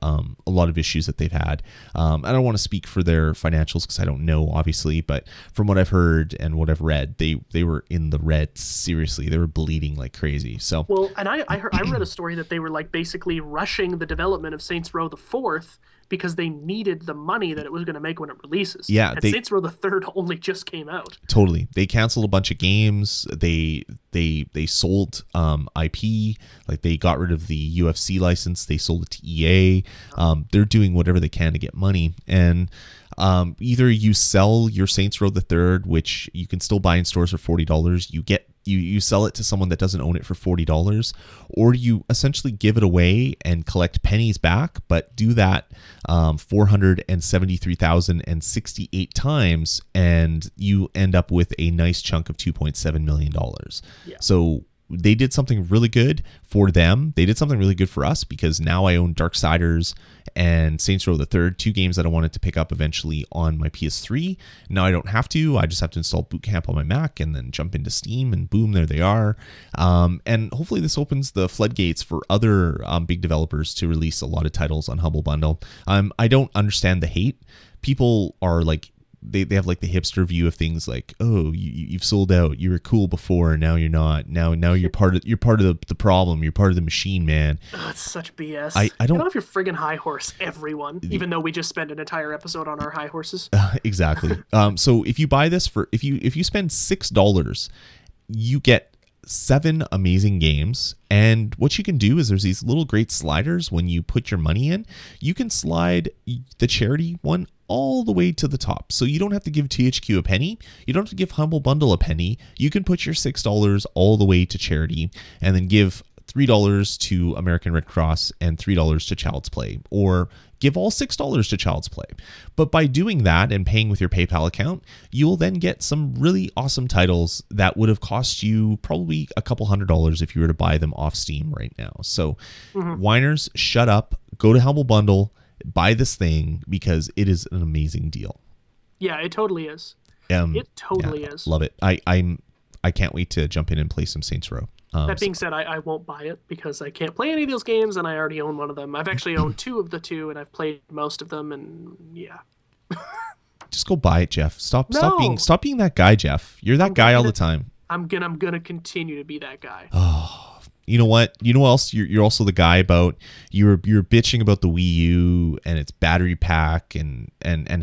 a lot of issues that they've had. I don't want to speak for their financials because I don't know, obviously, but from what I've heard and what I've read, they were in the red. Seriously, they were bleeding like crazy. So and I read a story that they were like basically rushing the development of Saints Row the Fourth because they needed the money that it was going to make when it releases. Yeah, and Saints Row the Third only just came out. Totally, they canceled a bunch of games. They sold IP, like they got rid of the UFC license. They sold it to EA. They're doing whatever they can to get money, and either you sell your Saints Row the Third, which you can still buy in stores for $40. You get you sell it to someone that doesn't own it for $40, or you essentially give it away and collect pennies back, but do that 473,068 times, and you end up with a nice chunk of $2.7 million. Yeah. So they did something really good for them. They did something really good for us, because now I own Darksiders and Saints Row the Third, 2 games that I wanted to pick up eventually on my PS3. Now I don't have to. I just have to install Boot Camp on my Mac and then jump into Steam, and boom, there they are. And hopefully this opens the floodgates for other big developers to release a lot of titles on Humble Bundle. I don't understand the hate. People are like, they have like the hipster view of things, like, oh, you've sold out. You were cool before, and now you're not. Now you're part of the problem. You're part of the machine, man. Oh, it's such BS. I don't Get off your friggin' high horse, everyone. Even though we just spent an entire episode on our high horses. Exactly. So if you buy this for, if you spend $6, you get 7 amazing games. And what you can do is, there's these little great sliders when you put your money in. You can slide the charity one all the way to the top. So you don't have to give THQ a penny. You don't have to give Humble Bundle a penny. You can put your $6 all the way to charity, and then give $3 to American Red Cross and $3 to Child's Play, or give all $6 to Child's Play. But by doing that and paying with your PayPal account, you'll then get some really awesome titles that would have cost you probably a couple $100 if you were to buy them off Steam right now. So whiners, shut up, go to Humble Bundle, buy this thing, because it is an amazing deal. Yeah, it totally is. It totally is. Love it. I can't wait to jump in and play some Saints Row. That being said, I won't buy it because I can't play any of those games, and I already own one of them. I've actually owned 2 of the 2, and I've played most of them, and yeah. Just go buy it, Jeff. Stop being that guy, Jeff. You're that guy all the time. I'm gonna continue to be that guy. Oh, you know what? You know what else? You're also the guy about, you're bitching about the Wii U and its battery pack, and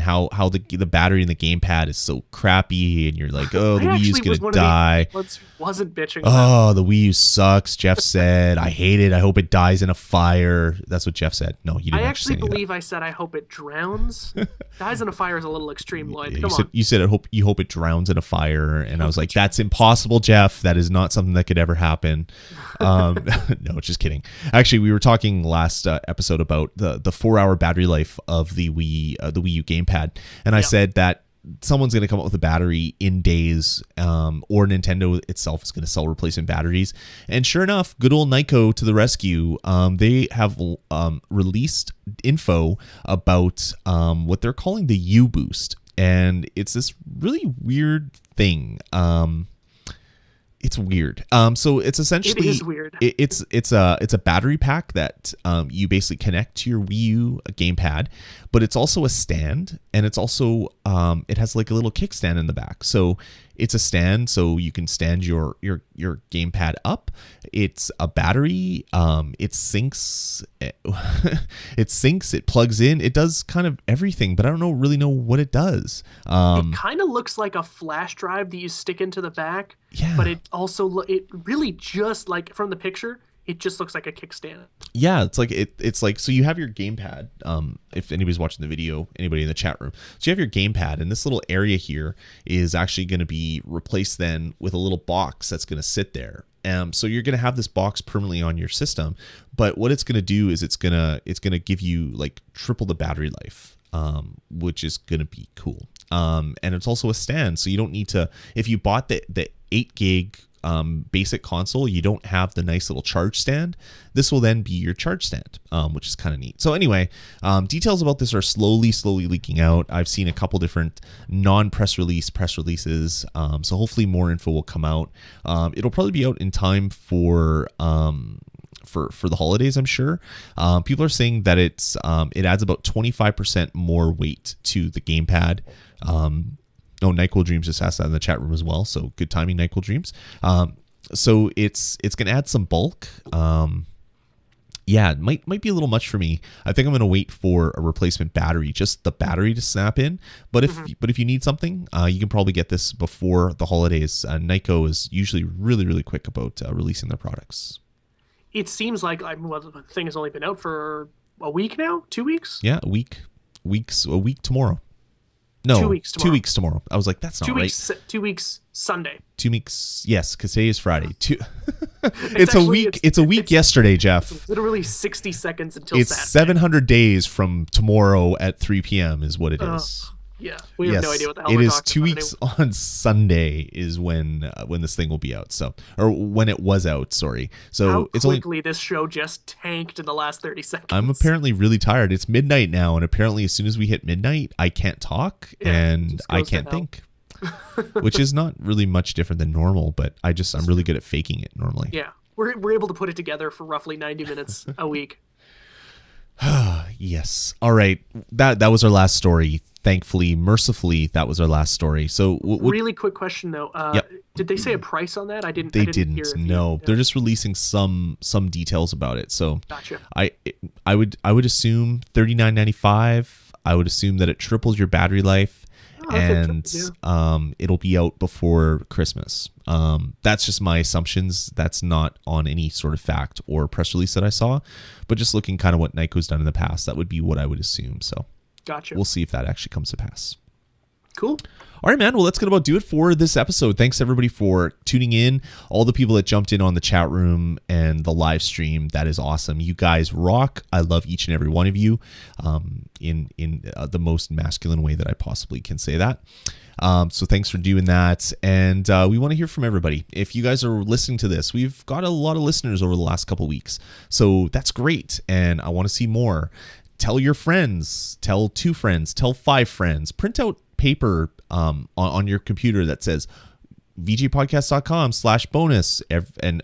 how the battery in the gamepad is so crappy, and you're like, oh, the Wii U's gonna die. Wasn't bitching. Oh, the Wii U sucks. Jeff said, I hate it. I hope it dies in a fire. That's what Jeff said. No, you didn't. I actually believe I said I hope it drowns. Dies in a fire is a little extreme, Lloyd. Come on. You said you hope it drowns in a fire, and I was like, that's impossible, Jeff. That is not something that could ever happen. No, just kidding. Actually, we were talking last episode about the 4-hour battery life of the Wii U GamePad, and I said that someone's going to come up with a battery in days, or Nintendo itself is going to sell replacement batteries. And sure enough, good old Nyko to the rescue. They have released info about what they're calling the U Boost, and it's this really weird thing. It's weird. So it's essentially, it is weird. It's a battery pack that you basically connect to your Wii U gamepad, but it's also a stand, and it's also it has like a little kickstand in the back. So it's a stand, so you can stand your gamepad up. It's a battery. It syncs. It plugs in. It does kind of everything, but I don't really know what it does. It kind of looks like a flash drive that you stick into the back. Yeah. But it also it really just, like, from the picture, it just looks like a kickstand. Yeah, it's like so you have your gamepad. If anybody's watching the video, anybody in the chat room, so you have your gamepad, and this little area here is actually going to be replaced then with a little box that's going to sit there. So you're going to have this box permanently on your system, but what it's going to do is it's going to give you like triple the battery life, which is going to be cool. And it's also a stand, so you don't need to, if you bought the 8 gig basic console, you don't have the nice little charge stand. This will then be your charge stand, which is kind of neat. So anyway, details about this are slowly leaking out. I've seen a couple different non-press releases. So hopefully more info will come out. It'll probably be out in time for the holidays, I'm sure. People are saying that it adds about 25% more weight to the gamepad. Nyko Dreams just asked that in the chat room as well. So good timing, Nyko Dreams. So it's going to add some bulk. It might be a little much for me. I think I'm going to wait for a replacement battery, just the battery to snap in. But if you need something, you can probably get this before the holidays. Nyko is usually really quick about releasing their products. It seems like the thing has only been out for a week now, 2 weeks. Yeah, a week tomorrow. No, 2 weeks tomorrow. 2 weeks tomorrow. I was like, that's not 2 right. weeks. 2 weeks Sunday. 2 weeks. Yes, because today is Friday. It's a actually- week. It's a week yesterday, Jeff. It's literally 60 seconds until It's Saturday. 700 days from tomorrow at 3 p.m. is what it is. Yeah, we have no idea what the hell it we're is talking 2 about weeks on Sunday is when this thing will be out. So, or when it was out. Sorry. So How it's only. quickly this show just tanked in the last 30 seconds. I'm apparently really tired. It's midnight now, and apparently as soon as we hit midnight, I can't talk and just I goes to can't hell. think, which is not really much different than normal. But I'm really good at faking it normally. Yeah, we're able to put it together for roughly 90 minutes a week. Yes. All right. That was our last story. Thankfully, mercifully, that was our last story. So, Really quick question though. Yep. Did they say a price on that? They I didn't. hear if No, yeah. they're just releasing some details about it. So, Gotcha. I would assume $39.95. I would assume that it triples your battery life, and it'll be out before Christmas. That's just my assumptions. That's not on any sort of fact or press release that I saw, but just looking kind of what Nyko's done in the past, that would be what I would assume. So, Gotcha. we'll see if that actually comes to pass. Cool. All right, man. Well, that's going to about do it for this episode. Thanks, everybody, for tuning in. All the people that jumped in on the chat room and the live stream. That is awesome. You guys rock. I love each and every one of you in the most masculine way that I possibly can say that. So thanks for doing that. And we want to hear from everybody. If you guys are listening to this, we've got a lot of listeners over the last couple of weeks. So that's great. And I want to see more. Tell your friends, tell 2 friends, tell 5 friends, print out paper on your computer that says vgpodcast.com/bonus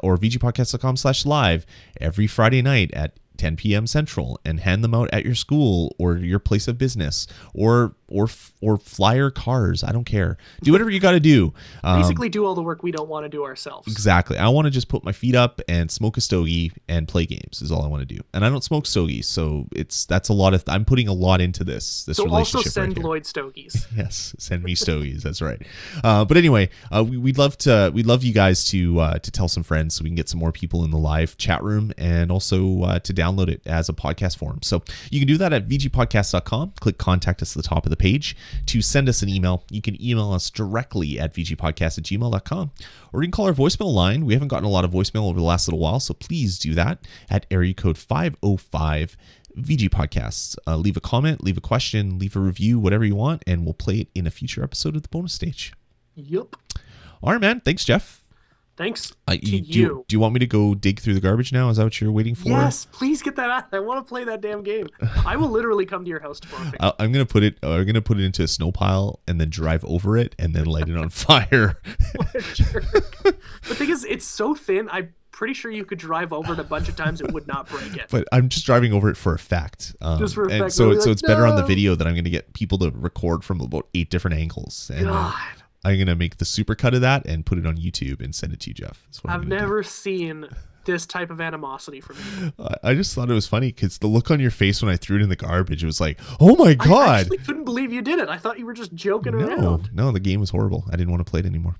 or vgpodcast.com/live every Friday night at 10 p.m. Central, and hand them out at your school or your place of business or flyer cars. I don't care. Do whatever you got to do. Basically do all the work we don't want to do ourselves. Exactly. I want to just put my feet up and smoke a stogie and play games is all I want to do. And I don't smoke stogies, so that's a lot of. I'm putting a lot into this So relationship. also send right here. Lloyd stogies. Yes, send me stogies. That's right. But anyway, we'd love you guys to tell some friends so we can get some more people in the live chat room, and also to download it as a podcast form. So you can do that at vgpodcast.com. Click contact us at the top of the page. To send us an email, you can email us directly at vgpodcast@gmail.com, or you can call our voicemail line. We haven't gotten a lot of voicemail over the last little while, so please do that at area code 505 VG Podcasts. Leave a comment, leave a question, leave a review, whatever you want, and we'll play it in a future episode of the bonus stage. Yup. All right, man. Thanks, Jeff. Thanks Do to you. you want me to go dig through the garbage now? Is that what you're waiting for? Yes, please get that out. I want to play that damn game. I will literally come to your house tomorrow. I'm gonna put it into a snow pile and then drive over it and then light it on fire. What a jerk. The thing is, it's so thin. I'm pretty sure you could drive over it a bunch of times. It would not break it. But I'm just driving over it for a fact. Just for a and fact. so They'll be so like, it's better on the "No." video that I'm gonna get people to record from about 8 different angles. And God. I'm gonna make the supercut of that and put it on YouTube and send it to you, Jeff. That's what I'm I've gonna do. never seen this type of animosity from you. I just thought it was funny because the look on your face when I threw it in the garbage, it was like, oh my I god. actually couldn't believe you did it. I thought you were just joking No, around. no, the game was horrible. I didn't want to play it anymore.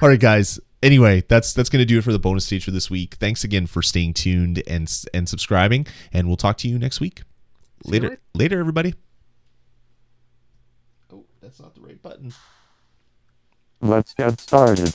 All right, guys. Anyway, that's going to do it for the bonus stage for this week. Thanks again for staying tuned and subscribing, and we'll talk to you next week. Later, everybody. Oh, that's not the right button. Let's get started.